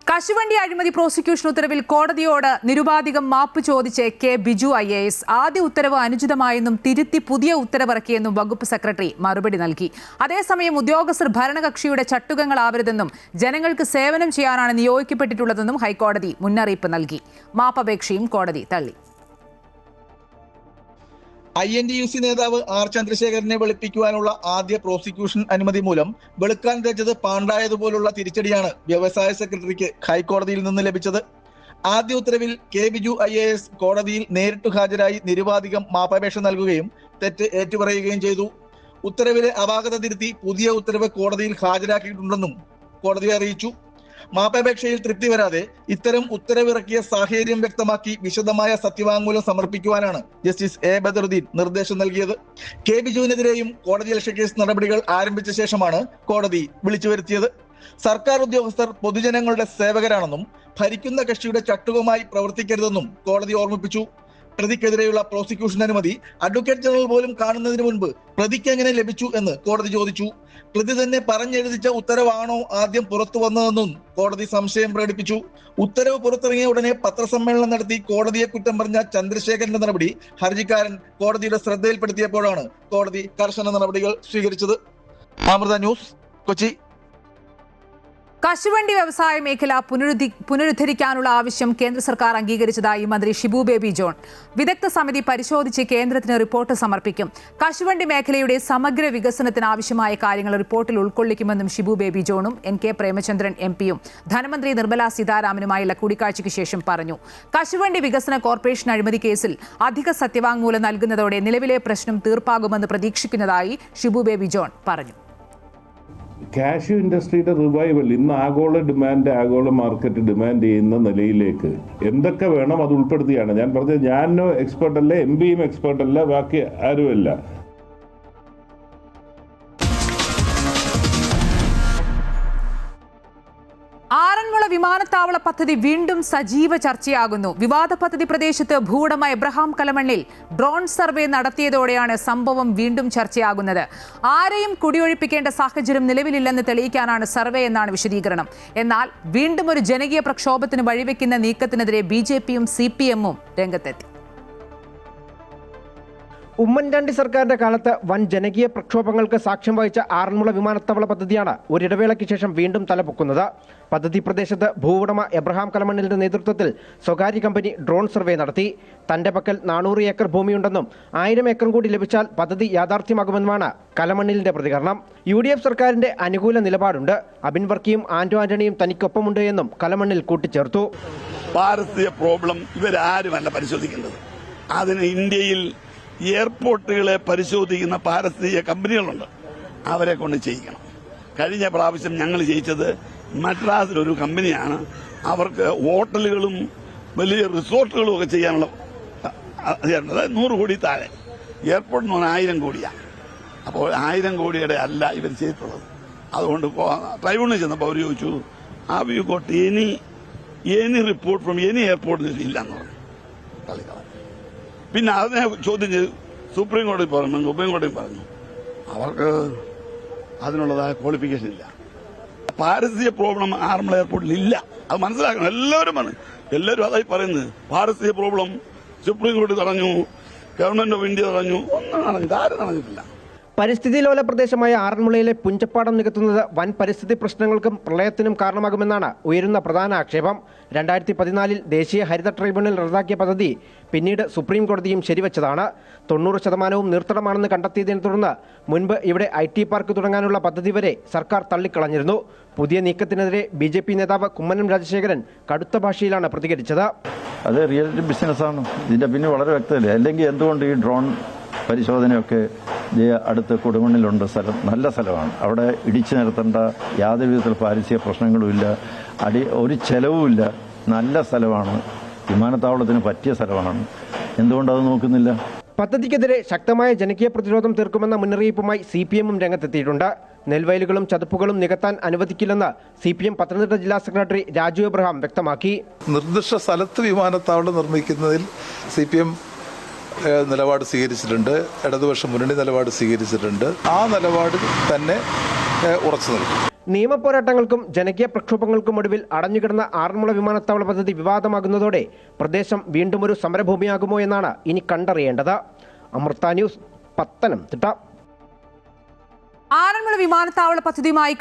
കശുവണ്ടി അഴിമതി പ്രോസിക്യൂഷൻ ഉത്തരവിൽ കോടതിയോട് നിരുപാധികം മാപ്പ് ചോദിച്ച് കെ ബിജു IAS. ആദ്യ ഉത്തരവ് അനുചിതമായെന്നും തിരുത്തി പുതിയ ഉത്തരവിറക്കിയെന്നും വകുപ്പ് സെക്രട്ടറി മറുപടി നൽകി. അതേസമയം ഉദ്യോഗസ്ഥർ ഭരണകക്ഷിയുടെ ചട്ടുകങ്ങളാവരുതെന്നും ജനങ്ങൾക്ക് സേവനം ചെയ്യാനാണ് നിയോഗിക്കപ്പെട്ടിട്ടുള്ളതെന്നും ഹൈക്കോടതി മുന്നറിയിപ്പ് നൽകി. മാപ്പപേക്ഷയും കോടതി തള്ളി. INTUC നേതാവ് R. ചന്ദ്രശേഖരനെ വെളുപ്പിക്കുവാനുള്ള ആദ്യ പ്രോസിക്യൂഷൻ അനുമതി മൂലം വെളുക്കാൻ തെറ്റത് പാണ്ടായതുപോലുള്ള തിരിച്ചടിയാണ് വ്യവസായ സെക്രട്ടറിക്ക് ഹൈക്കോടതിയിൽ നിന്ന് ലഭിച്ചത്. ആദ്യ ഉത്തരവിൽ കെ ബിജു IAS കോടതിയിൽ നേരിട്ട് ഹാജരായി നിരുപാധികം മാപ്പപേക്ഷ നൽകുകയും തെറ്റ് ഏറ്റുപറയുകയും ചെയ്തു. ഉത്തരവിലെ അപാകത തിരുത്തി പുതിയ ഉത്തരവ് കോടതിയിൽ ഹാജരാക്കിയിട്ടുണ്ടെന്നും കോടതി അറിയിച്ചു. മാപ്പപേക്ഷയിൽ തൃപ്തി വരാതെ ഇത്തരം ഉത്തരവിറക്കിയ സാഹചര്യം വ്യക്തമാക്കി വിശദമായ സത്യവാങ്മൂലം സമർപ്പിക്കുവാനാണ് ജസ്റ്റിസ് A. ബദറുദ്ദീൻ നിർദ്ദേശം നൽകിയത്. കെ ബിജുവിനെതിരെയും കോടതിയലക്ഷ്യ കേസ് നടപടികൾ ആരംഭിച്ച ശേഷമാണ് കോടതി വിളിച്ചു വരുത്തിയത്. സർക്കാർ ഉദ്യോഗസ്ഥർ പൊതുജനങ്ങളുടെ സേവകരാണെന്നും ഭരിക്കുന്ന കക്ഷിയുടെ ചട്ടുകമായി പ്രവർത്തിക്കരുതെന്നും കോടതി ഓർമ്മിപ്പിച്ചു. പ്രതിക്കെതിരെയുള്ള പ്രോസിക്യൂഷൻ അനുമതി അഡ്വക്കേറ്റ് ജനറൽ പോലും കാണുന്നതിന് മുൻപ് പ്രതിക്ക് എങ്ങനെ ലഭിച്ചു എന്ന് കോടതി ചോദിച്ചു. പ്രതി തന്നെ പറഞ്ഞെഴുതിച്ച ഉത്തരവാണോ ആദ്യം പുറത്തു വന്നതെന്നും കോടതി സംശയം പ്രകടിപ്പിച്ചു. ഉത്തരവ് പുറത്തിറങ്ങിയ ഉടനെ പത്രസമ്മേളനം നടത്തി കോടതിയെ കുറ്റം പറഞ്ഞ ചന്ദ്രശേഖരന്റെ നടപടി ഹർജിക്കാരൻ കോടതിയുടെ ശ്രദ്ധയിൽപ്പെടുത്തിയപ്പോഴാണ് കോടതി കർശന നടപടികൾ സ്വീകരിച്ചത്. അമൃത ന്യൂസ്, കൊച്ചി. കശുവണ്ടി വ്യവസായ മേഖല പുനരുദ്ധരിക്കാനുള്ള ആവശ്യം കേന്ദ്ര സർക്കാർ അംഗീകരിച്ചതായി മന്ത്രി ഷിബു ബേബി ജോൺ. വിദഗ്ധ സമിതി പരിശോധിച്ച് കേന്ദ്രത്തിന് റിപ്പോർട്ട് സമർപ്പിക്കും. കശുവണ്ടി മേഖലയുടെ സമഗ്ര വികസനത്തിന് ആവശ്യമായ കാര്യങ്ങൾ റിപ്പോർട്ടിൽ ഉൾക്കൊള്ളിക്കുമെന്നും ഷിബു ബേബി ജോണും NK പ്രേമചന്ദ്രൻ MP-യും ധനമന്ത്രി നിർമ്മല സീതാരാമനുമായുള്ള കൂടിക്കാഴ്ചയ്ക്ക് ശേഷം പറഞ്ഞു. കശുവണ്ടി വികസന കോർപ്പറേഷൻ അഴിമതി കേസിൽ അധിക സത്യവാങ്മൂലം നൽകുന്നതോടെ നിലവിലെ പ്രശ്നം തീർപ്പാകുമെന്ന് പ്രതീക്ഷിക്കുന്നതായി ഷിബു ബേബി ജോൺ പറഞ്ഞു. കാഷ്യൂ ഇൻഡസ്ട്രിയുടെ റിവൈവൽ ഇന്ന് ആഗോള ഡിമാൻഡ്, ആഗോള മാർക്കറ്റ് ഡിമാൻഡ് ചെയ്യുന്ന നിലയിലേക്ക് എന്തൊക്കെ വേണം അത് ഉൾപ്പെടുത്തിയാണ് ഞാൻ പറഞ്ഞത്. ഞാനോ എക്സ്പെർട്ടല്ല, MP-യും എക്സ്പെർട്ടല്ല, ബാക്കി ആരുമല്ല. ആറന്മുള വിമാനത്താവള പദ്ധതി വീണ്ടും സജീവ ചർച്ചയാകുന്നു. വിവാദ പദ്ധതി പ്രദേശത്ത് ഭൂവുടമ എബ്രഹാം കലമണ്ണിൽ ഡ്രോൺ സർവേ നടത്തിയതോടെയാണ് സംഭവം വീണ്ടും ചർച്ചയാകുന്നത്. ആരെയും കുടിയൊഴിപ്പിക്കേണ്ട സാഹചര്യം നിലവിലില്ലെന്ന് തെളിയിക്കാനാണ് സർവേ എന്നാണ് വിശദീകരണം. എന്നാൽ വീണ്ടും ഒരു ജനകീയ പ്രക്ഷോഭത്തിന് വഴിവെക്കുന്ന നീക്കത്തിനെതിരെ BJP-യും CPM-ഉം രംഗത്തെത്തി. ഉമ്മൻചാണ്ടി സർക്കാരിന്റെ കാലത്ത് വൻ ജനകീയ പ്രക്ഷോഭങ്ങൾക്ക് സാക്ഷ്യം വഹിച്ച ആറന്മുള വിമാനത്താവള പദ്ധതിയാണ് ഒരിടവേളയ്ക്ക് ശേഷം വീണ്ടും തലപൊക്കുന്നത്. പദ്ധതി പ്രദേശത്ത് ഭൂവുടമ എബ്രഹാം കലമണ്ണിലിന്റെ നേതൃത്വത്തിൽ സ്വകാര്യ കമ്പനി ഡ്രോൺ സർവേ നടത്തി. തന്റെ പക്കൽ 400 ഏക്കർ ഭൂമിയുണ്ടെന്നും 1000 ഏക്കർ കൂടി ലഭിച്ചാൽ പദ്ധതി യാഥാർത്ഥ്യമാകുമെന്നുമാണ് കലമണ്ണിലിന്റെ പ്രതികരണം. UDF സർക്കാരിന്റെ അനുകൂല നിലപാടുണ്ട്. അബിൻ വർക്കിയും ആന്റോ ആന്റണിയും തനിക്കൊപ്പമുണ്ട് എന്നും കലമണ്ണിൽ കൂട്ടിച്ചേർത്തു. പാരിസ്ഥിതിക പ്രോബ്ലം ഇവരാരുമല്ല പരിശോധിക്കേണ്ടത്. അതിന് ഇന്ത്യയിൽ എയർപോർട്ടുകളെ പരിശോധിക്കുന്ന പാരിസ്ഥിതിക കമ്പനികളുണ്ട്, അവരെ കൊണ്ട് ചെയ്യിക്കണം. കഴിഞ്ഞ പ്രാവശ്യം ഞങ്ങൾ ചെയ്യിച്ചത് മദ്രാസിലൊരു കമ്പനിയാണ്. അവർക്ക് ഹോട്ടലുകളും വലിയ റിസോർട്ടുകളും ഒക്കെ ചെയ്യാനുള്ള 100 കോടി താഴെ. എയർപോർട്ടിന് 1000 കോടിയാണ്. അപ്പോൾ 1000 കോടിയുടെ അല്ല ഇവർ ചെയ്തിട്ടുള്ളത്. അതുകൊണ്ട് ട്രൈബ്യൂണലിൽ ചെന്നപ്പോൾ അവർ ചോദിച്ചു, have you got any report from any എയർപോർട്ടിൽ ഇല്ലെന്ന് പറഞ്ഞു. കളിക്കള. പിന്നെ അതിനെ ചോദ്യം ചെയ്ത് സുപ്രീം കോടതി പറഞ്ഞു, സുപ്രീം കോടതി പറഞ്ഞു അവർക്ക് അതിനുള്ളതായ ക്വാളിഫിക്കേഷൻ ഇല്ല. പാരിസ്ഥിതിക പ്രോബ്ലം ആറന്മുള എയർപോർട്ടിൽ ഇല്ല. അത് മനസ്സിലാക്കണം. എല്ലാവരും അതായി പറയുന്നത്. പാരിസ്ഥിതിക പ്രോബ്ലം സുപ്രീം കോടതി തടഞ്ഞു, ഗവൺമെന്റ് ഓഫ് ഇന്ത്യ തടഞ്ഞു, ഒന്നും നടന്നില്ല, ആരും നടന്നിട്ടില്ല. പരിസ്ഥിതി ലോല പ്രദേശമായ ആറന്മുളയിലെ പുഞ്ചപ്പാടം നികത്തുന്നത് വൻ പരിസ്ഥിതി പ്രശ്നങ്ങൾക്കും പ്രളയത്തിനും കാരണമാകുമെന്നാണ് ഉയരുന്ന പ്രധാന ആക്ഷേപം. 2014 ദേശീയ ഹരിത ട്രൈബ്യൂണൽ റദ്ദാക്കിയ പദ്ധതി പിന്നീട് സുപ്രീം കോടതിയും ശരിവച്ചതാണ്. 90% നീർത്തടമാണെന്ന് കണ്ടെത്തിയതിനെ തുടർന്ന് മുൻപ് ഇവിടെ IT പാർക്ക് തുടങ്ങാനുള്ള പദ്ധതി വരെ സർക്കാർ തള്ളിക്കളഞ്ഞിരുന്നു. പുതിയ നീക്കത്തിനെതിരെ BJP നേതാവ് കുമ്മനം രാജശേഖരൻ കടുത്ത ഭാഷയിലാണ് പ്രതികരിച്ചത്. അത് റിയൽ ബിസിനസ്സാണ്. ഇതിൻ്റെ പിന്നെ വളരെ വ്യക്തമല്ലേ. അല്ലെങ്കിൽ എന്തുകൊണ്ട് ഈ ഡ്രോൺ പരിശോധനയൊക്കെ അടുത്ത് കൊടുമണ്ണിലുണ്ട് സ്ഥലം, നല്ല സ്ഥലമാണ്. അവിടെ ഇടിച്ചു നിരത്തേണ്ട യാതൊരു വിധത്തിൽ പാരിസ്ഥിതിക പ്രശ്നങ്ങളുമില്ല, ഒരു ചെലവുമില്ല, നല്ല സ്ഥലമാണ്, വിമാനത്താവളത്തിന് പറ്റിയ സ്ഥലമാണ്. എന്തുകൊണ്ടത് നോക്കുന്നില്ല? പദ്ധതിക്കെതിരെ ശക്തമായ ജനകീയ പ്രതിരോധം തീർക്കുമെന്ന മുന്നറിയിപ്പുമായി CPM രംഗത്തെത്തിയിട്ടുണ്ട്. നെൽവയലുകളും ചതുപ്പുകളും നികത്താൻ അനുവദിക്കില്ലെന്ന് CPM പത്തനംതിട്ട ജില്ലാ സെക്രട്ടറി രാജു എബ്രഹാം വ്യക്തമാക്കി. നിർദ്ദിഷ്ട സ്ഥലത്ത് വിമാനത്താവളം നിർമ്മിക്കുന്നതിൽ CPM നിലപാട് സ്വീകരിച്ചിട്ടുണ്ട്. ഇടതുപക്ഷ മുന്നണി നിലപാട് സ്വീകരിച്ചിട്ടുണ്ട്. ആ നിലപാട് തന്നെ ഉറച്ചു നിൽക്കും. നിയമപോരാട്ടങ്ങൾക്കും ജനകീയ പ്രക്ഷോഭങ്ങൾക്കും ഒടുവിൽ അടഞ്ഞുകിടന്ന ആറന്മുള വിമാനത്താവള പദ്ധതി വിവാദമാകുന്നതോടെ പ്രദേശം വീണ്ടും ഒരു സമരഭൂമിയാകുമോ എന്നാണ് ഇനി കണ്ടറിയേണ്ടത്. അമൃത ന്യൂസ്, പത്തനംതിട്ട. ആറന്മുള വിമാനത്താവള പദ്ധതിയുമായി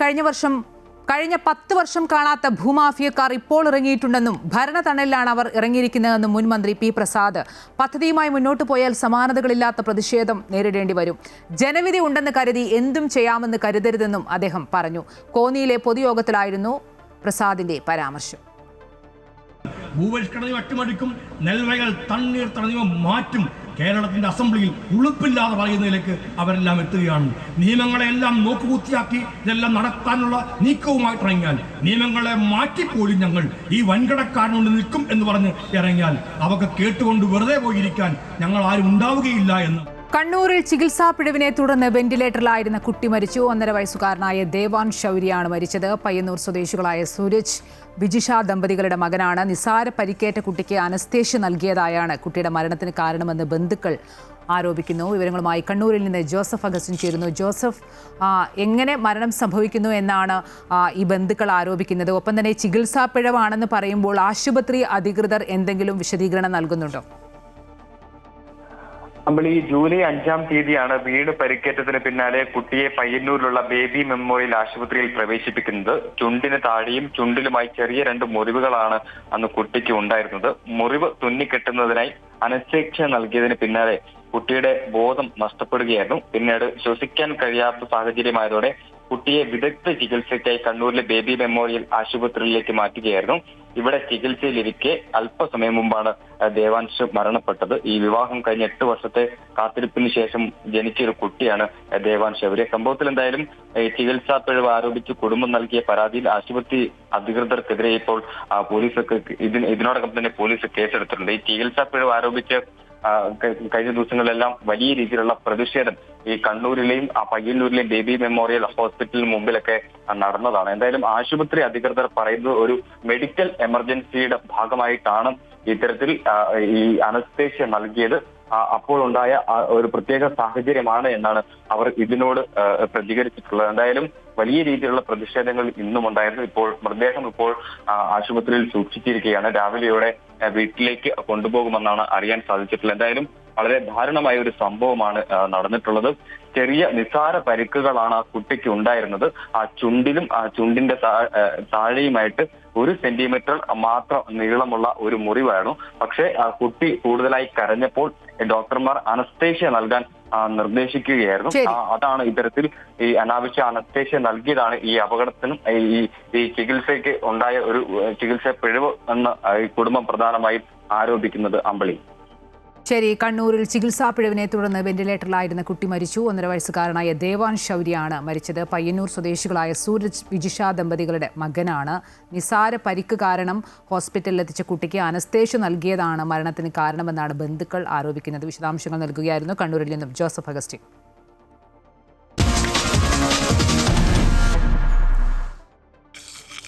കഴിഞ്ഞ 10 വർഷം കാണാത്ത ഭൂമാഫിയക്കാർ ഇപ്പോൾ ഇറങ്ങിയിട്ടുണ്ടെന്നും ഭരണതണലിലാണ് അവർ ഇറങ്ങിയിരിക്കുന്നതെന്നും മുൻ മന്ത്രി P. പ്രസാദ്. പദ്ധതിയുമായി മുന്നോട്ട് പോയാൽ സമാനതകളില്ലാത്ത പ്രതിഷേധം നേരിടേണ്ടി വരും. ജനവിധി ഉണ്ടെന്ന് കരുതി എന്തും ചെയ്യാമെന്ന് കരുതരുതെന്നും അദ്ദേഹം പറഞ്ഞു. കോന്നിയിലെ പൊതുയോഗത്തിലായിരുന്നു പ്രസാദിന്റെ പരാമർശം. ഭൂപരിഷ്കരണ അട്ടിമറിക്കും, നെൽവയൽ തണ്ണീർത്തട മാറ്റും. കേരളത്തിന്റെ അസംബ്ലിയിൽ ഉളുപ്പില്ലാതെ പറയുന്നതിലേക്ക് അവരെല്ലാം എത്തുകയാണ്. നിയമങ്ങളെല്ലാം നോക്കുകുത്തിയാക്കി ഇതെല്ലാം നടത്താനുള്ള നീക്കവുമായിട്ടിറങ്ങിയാൽ, നിയമങ്ങളെ മാറ്റിപ്പോലും ഞങ്ങൾ ഈ വൻകിടക്കാരനോട് നിൽക്കും എന്ന് പറഞ്ഞ് ഇറങ്ങിയാൽ അവർക്ക് കേട്ടുകൊണ്ട് വെറുതെ പോയിരിക്കാൻ ഞങ്ങൾ ആരും ഉണ്ടാവുകയില്ല എന്ന്. കണ്ണൂരിൽ ചികിത്സാ പിഴവിനെ തുടർന്ന് വെന്റിലേറ്ററിലായിരുന്ന കുട്ടി മരിച്ചു. 1.5 വയസ്സുകാരനായ ദേവാൻ ശൗര്യയാണ് മരിച്ചത്. പയ്യന്നൂർ സ്വദേശികളായ സൂരജ്, വിജിഷ ദമ്പതികളുടെ മകനാണ്. നിസാര പരിക്കേറ്റ കുട്ടിക്ക് അനസ്തേഷ്യ നൽകിയതായാണ് കുട്ടിയുടെ മരണത്തിന് കാരണമെന്ന് ബന്ധുക്കൾ ആരോപിക്കുന്നു. വിവരങ്ങളുമായി കണ്ണൂരിൽ നിന്ന് ജോസഫ് അഗസ്റ്റിൻ ചേരുന്നു. ജോസഫ്, എങ്ങനെ മരണം സംഭവിക്കുന്നു എന്നാണ് ഈ ബന്ധുക്കൾ ആരോപിക്കുന്നത്? ഒപ്പം തന്നെ ചികിത്സാ പിഴവാണെന്ന് പറയുമ്പോൾ ആശുപത്രി അധികൃതർ എന്തെങ്കിലും വിശദീകരണം നൽകുന്നുണ്ടോ? നമ്മൾ ഈ ജൂലൈ 5-ാം തീയതിയാണ് വീണ് പരിക്കേറ്റതിന് പിന്നാലെ കുട്ടിയെ പയ്യന്നൂരിലുള്ള ബേബി മെമ്മോറിയൽ ആശുപത്രിയിൽ പ്രവേശിപ്പിക്കുന്നത്. ചുണ്ടിന് താഴെയും ചുണ്ടിലുമായി ചെറിയ 2 മുറിവുകളാണ് അന്ന് കുട്ടിക്ക് ഉണ്ടായിരുന്നത്. മുറിവ് തുന്നിക്കെട്ടുന്നതിനായി അനസ്തേഷ്യ നൽകിയതിന് പിന്നാലെ കുട്ടിയുടെ ബോധം നഷ്ടപ്പെടുകയായിരുന്നു. പിന്നീട് ശ്വസിക്കാൻ കഴിയാത്ത സാഹചര്യമായതോടെ കുട്ടിയെ വിദഗ്ധ ചികിത്സയ്ക്കായി കണ്ണൂരിലെ ബേബി മെമ്മോറിയൽ ആശുപത്രിയിലേക്ക് മാറ്റുകയായിരുന്നു. ഇവിടെ ചികിത്സയിലിരിക്കെ അല്പസമയം മുമ്പാണ് ദേവാൻഷ് മരണപ്പെട്ടത്. ഈ വിവാഹം കഴിഞ്ഞ 8 വർഷത്തെ കാത്തിരിപ്പിന് ശേഷം ജനിച്ചൊരു കുട്ടിയാണ് ദേവാൻഷ്. അവരെ സംഭവത്തിൽ എന്തായാലും ചികിത്സാ പിഴവ് ആരോപിച്ച് കുടുംബം നൽകിയ പരാതിയിൽ ആശുപത്രി അധികൃതർക്കെതിരെ ഇപ്പോൾ പോലീസൊക്കെ ഇതിനോടകം തന്നെ പോലീസ് കേസെടുത്തിട്ടുണ്ട്. ഈ ചികിത്സാ പിഴവ് ആരോപിച്ച് കഴിഞ്ഞ ദിവസങ്ങളിലെല്ലാം വലിയ രീതിയിലുള്ള പ്രതിഷേധം ഈ കണ്ണൂരിലെയും പയ്യന്നൂരിലെയും ബേബി മെമ്മോറിയൽ ഹോസ്പിറ്റലിന് മുമ്പിലൊക്കെ നടന്നതാണ്. എന്തായാലും ആശുപത്രി അധികൃതർ പറയുന്നത് ഒരു മെഡിക്കൽ എമർജൻസിയുടെ ഭാഗമായിട്ടാണ് ഇത്തരത്തിൽ ഈ അനസ്തേഷ്യ നൽകിയത്. അപ്പോഴുണ്ടായ ഒരു പ്രത്യേക സാഹചര്യമാണ് എന്നാണ് അവർ ഇതിനോട് പ്രതികരിച്ചിട്ടുള്ളത്. എന്തായാലും വലിയ രീതിയിലുള്ള പ്രതിഷേധങ്ങൾ ഇന്നും ഉണ്ടായിരുന്നു. ഇപ്പോൾ മൃതദേഹം ആശുപത്രിയിൽ സൂക്ഷിച്ചിരിക്കുകയാണ്. രാവിലെയോടെ വീട്ടിലേക്ക് കൊണ്ടുപോകുമെന്നാണ് അറിയാൻ സാധിച്ചിട്ടുള്ളത്. എന്തായാലും വളരെ ദാരുണമായ ഒരു സംഭവമാണ് നടന്നിട്ടുള്ളത്. ചെറിയ നിസാര പരിക്കുകളാണ് ആ കുട്ടിക്ക് ഉണ്ടായിരുന്നത്. ആ ചുണ്ടിലും ചുണ്ടിന്റെ താഴെയുമായിട്ട് 1 സെന്റിമീറ്റർ മാത്രം നീളമുള്ള ഒരു മുറിവായിരുന്നു. പക്ഷേ കുട്ടി കൂടുതലായി കരഞ്ഞപ്പോൾ ഡോക്ടർമാർ അനസ്തേഷ്യ നൽകാൻ നിർദ്ദേശിക്കുകയായിരുന്നു. അതാണ് ഇത്തരത്തിൽ ഈ അനാവശ്യ അനസ്തേഷ്യ നൽകിയതാണ് ഈ അപകടത്തിനും ഈ ചികിത്സയ്ക്ക് ഉണ്ടായ ഒരു ചികിത്സാ പിഴവ് എന്ന് കുടുംബം പ്രധാനമായും ആരോപിക്കുന്നത്. അമ്പളി, ശരി. കണ്ണൂരിൽ ചികിത്സാ പിഴവിനെ തുടർന്ന് വെന്റിലേറ്ററിലായിരുന്ന കുട്ടി മരിച്ചു. 1.5 വയസ്സുകാരനായ ദേവാൻ ശൗര്യയാണ് മരിച്ചത്. പയ്യന്നൂർ സ്വദേശികളായ സൂരജ്, വിജിഷ ദമ്പതികളുടെ മകനാണ്. നിസാര പരിക്ക് കാരണം ഹോസ്പിറ്റലിലെത്തിച്ച കുട്ടിക്ക് അനസ്തേഷ്യ നൽകിയതാണ് മരണത്തിന് കാരണമെന്നാണ് ബന്ധുക്കൾ ആരോപിക്കുന്നത്. വിശദാംശങ്ങൾ നൽകുകയായിരുന്നു കണ്ണൂരിൽ നിന്നും ജോസഫ് അഗസ്റ്റിൻ.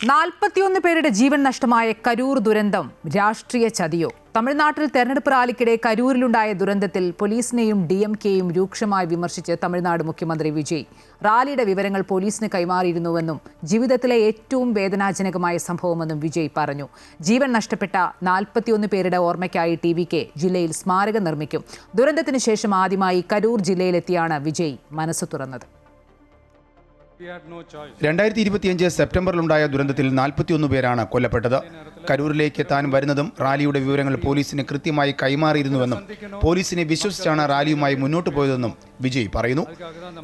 41 പേരുടെ ജീവൻ നഷ്ടമായ കരൂർ ദുരന്തം രാഷ്ട്രീയ ചതിയോ? തമിഴ്നാട്ടിൽ തെരഞ്ഞെടുപ്പ് റാലിക്കിടെ കരൂരിലുണ്ടായ ദുരന്തത്തിൽ പോലീസിനെയും DMKയും രൂക്ഷമായി വിമർശിച്ച് തമിഴ്നാട് മുഖ്യമന്ത്രി വിജയ്. റാലിയുടെ വിവരങ്ങൾ പോലീസിന് കൈമാറിയിരുന്നുവെന്നും ജീവിതത്തിലെ ഏറ്റവും വേദനാജനകമായ സംഭവമെന്നും വിജയ് പറഞ്ഞു. ജീവൻ നഷ്ടപ്പെട്ട 41 പേരുടെ ഓർമ്മയ്ക്കായി TVK ജില്ലയിൽ സ്മാരകം നിർമ്മിക്കും. ദുരന്തത്തിന് ശേഷം ആദ്യമായി കരൂർ ജില്ലയിലെത്തിയാണ് വിജയ് മനസ്സ് തുറന്നത്. 2025 സെപ്റ്റംബറിലുണ്ടായ ദുരന്തത്തിൽ 41 പേരാണ് കൊല്ലപ്പെട്ടത്. കരൂരിലേക്ക് താൻ വരുന്നതും റാലിയുടെ വിവരങ്ങൾ പോലീസിന് കൃത്യമായി കൈമാറിയിരുന്നുവെന്നും പോലീസിനെ വിശ്വസിച്ചാണ് റാലിയുമായി മുന്നോട്ട് പോയതെന്നും വിജയ് പറയുന്നു.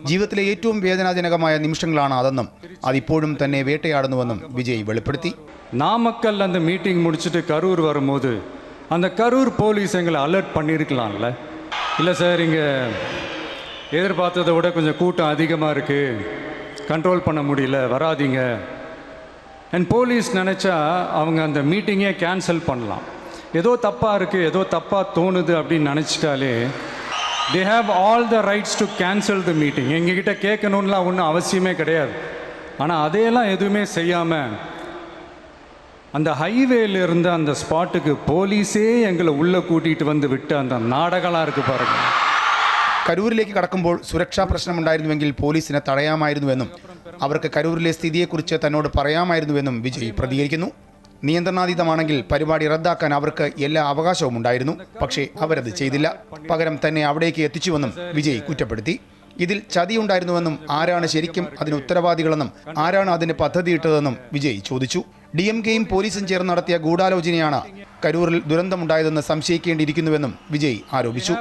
ജീവിതത്തിലെ ഏറ്റവും വേദനാജനകമായ നിമിഷങ്ങളാണ് അതെന്നും അതിപ്പോഴും തന്നെ വേട്ടയാടുന്നുവെന്നും വിജയ് വെളിപ്പെടുത്തി. நாமக்கல் அந்த மீட்டிங் முடிச்சுட்டு கரூர் வரும்போது அந்த கரூர் போலீஸ் எங்களை அலர்ட் பண்ணியிருக்கலாம்ல. இல்லை சார், இங்கே எதிர்பார்த்ததை விட கொஞ்சம் கூட்டம் அதிகமாக இருக்குது, கண்ட்ரோல் பண்ண முடியல, வராதிங்க. அண்ட் போலீஸ் நினச்சா அவங்க அந்த மீட்டிங்கே கேன்சல் பண்ணலாம். ஏதோ தப்பாக இருக்குது, ஏதோ தப்பாக தோணுது அப்படின்னு நினச்சிட்டாலே they have all the rights to cancel the meeting. எங்ககிட்ட கேட்கணும்லாம் ஒன்றும் அவசியமே கிடையாது. ஆனால் அதையெல்லாம் எதுவுமே செய்யாமல் அந்த ஹைவேல இருந்த அந்த ஸ்பாட்டுக்கு போலீஸே எங்களை உள்ளே கூட்டிகிட்டு வந்து விட்டு அந்த நாடகம்லாம் இருக்குது பாருங்க. കരൂരിലേക്ക് കടക്കുമ്പോൾ സുരക്ഷാ പ്രശ്നമുണ്ടായിരുന്നുവെങ്കിൽ പോലീസിനെ തടയാമായിരുന്നുവെന്നും അവർക്ക് കരൂരിലെ സ്ഥിതിയെക്കുറിച്ച് തന്നോട് പറയാമായിരുന്നുവെന്നും വിജയ് പ്രതികരിക്കുന്നു. നിയന്ത്രണാതീതമാണെങ്കിൽ പരിപാടി റദ്ദാക്കാൻ അവർക്ക് എല്ലാ അവകാശവും ഉണ്ടായിരുന്നു. പക്ഷേ അവരത് ചെയ്തില്ല. പകരം തന്നെ അവിടേക്ക് എത്തിച്ചുവെന്നും വിജയ് കുറ്റപ്പെടുത്തി. ഇതിൽ ചതിയുണ്ടായിരുന്നുവെന്നും ആരാണ് ശരിക്കും അതിന് ഉത്തരവാദികളെന്നും ആരാണ് അതിന് പദ്ധതിയിട്ടതെന്നും വിജയ് ചോദിച്ചു. DMKയും പോലീസും ചേർന്ന് നടത്തിയ ഗൂഢാലോചനയാണ് കരൂരിൽ ദുരന്തമുണ്ടായതെന്ന് സംശയിക്കേണ്ടിയിരിക്കുന്നുവെന്നും വിജയ് ആരോപിച്ചു.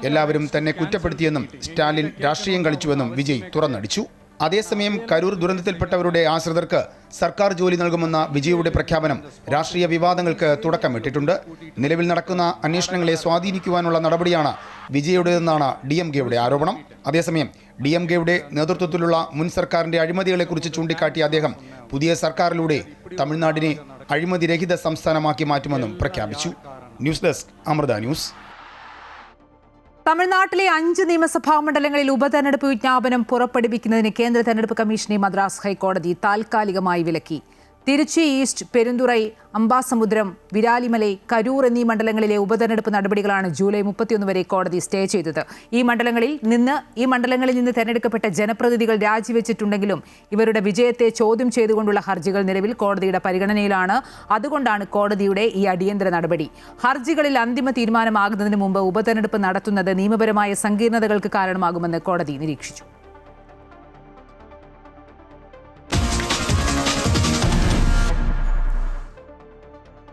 എല്ലാവരും തന്നെ കുറ്റപ്പെടുത്തിയെന്നും സ്റ്റാലിൻ രാഷ്ട്രീയം കളിച്ചുവെന്നും വിജയ് തുറന്നടിച്ചു. അതേസമയം കരൂർ ദുരന്തത്തിൽപ്പെട്ടവരുടെ ആശ്രിതർക്ക് സർക്കാർ ജോലി നൽകുമെന്ന വിജയുടെ പ്രഖ്യാപനം രാഷ്ട്രീയ വിവാദങ്ങൾക്ക് തുടക്കമിട്ടിട്ടുണ്ട്. നിലവിൽ നടക്കുന്ന അന്വേഷണങ്ങളെ സ്വാധീനിക്കുവാനുള്ള നടപടിയാണ് വിജയുടേതെന്നാണ് DMKയുടെ ആരോപണം. അതേസമയം DMKയുടെ നേതൃത്വത്തിലുള്ള മുൻ സർക്കാരിന്റെ അഴിമതികളെക്കുറിച്ച് ചൂണ്ടിക്കാട്ടിയ അദ്ദേഹം പുതിയ സർക്കാരിലൂടെ തമിഴ്നാടിനെ അഴിമതിരഹിത സംസ്ഥാനമാക്കി മാറ്റുമെന്നും പ്രഖ്യാപിച്ചു. News desk Amrita news. തമിഴ്നാട്ടിലെ 5 നിയമസഭാ മണ്ഡലങ്ങളിൽ ഉപതെരഞ്ഞെടുപ്പ് വിജ്ഞാപനം പുറപ്പെടുവിക്കുന്നതിന് കേന്ദ്ര തെരഞ്ഞെടുപ്പ് കമ്മീഷനെ മദ്രാസ് ഹൈക്കോടതി താൽക്കാലികമായി വിലക്കി. തിരുച്ചി ഈസ്റ്റ്, പെരുന്തുറൈ, അംബാസമുദ്രം, വിരാലിമലൈ, കരൂർ എന്നീ മണ്ഡലങ്ങളിലെ ഉപതെരഞ്ഞെടുപ്പ് നടപടികളാണ് ജൂലൈ 31 വരെ കോടതി സ്റ്റേ ചെയ്തത്. ഈ മണ്ഡലങ്ങളിൽ നിന്ന് തെരഞ്ഞെടുക്കപ്പെട്ട ജനപ്രതിനിധികൾ രാജിവെച്ചിട്ടുണ്ടെങ്കിലും ഇവരുടെ വിജയത്തെ ചോദ്യം ചെയ്തുകൊണ്ടുള്ള ഹർജികൾ നിലവിൽ കോടതിയുടെ പരിഗണനയിലാണ്. അതുകൊണ്ടാണ് കോടതിയുടെ ഈ അടിയന്തര നടപടി. ഹർജികളിൽ അന്തിമ തീരുമാനമാകുന്നതിന് മുമ്പ് ഉപതെരഞ്ഞെടുപ്പ് നടത്തുന്നത് നിയമപരമായ സങ്കീർണതകൾക്ക് കാരണമാകുമെന്ന് കോടതി നിരീക്ഷിച്ചു.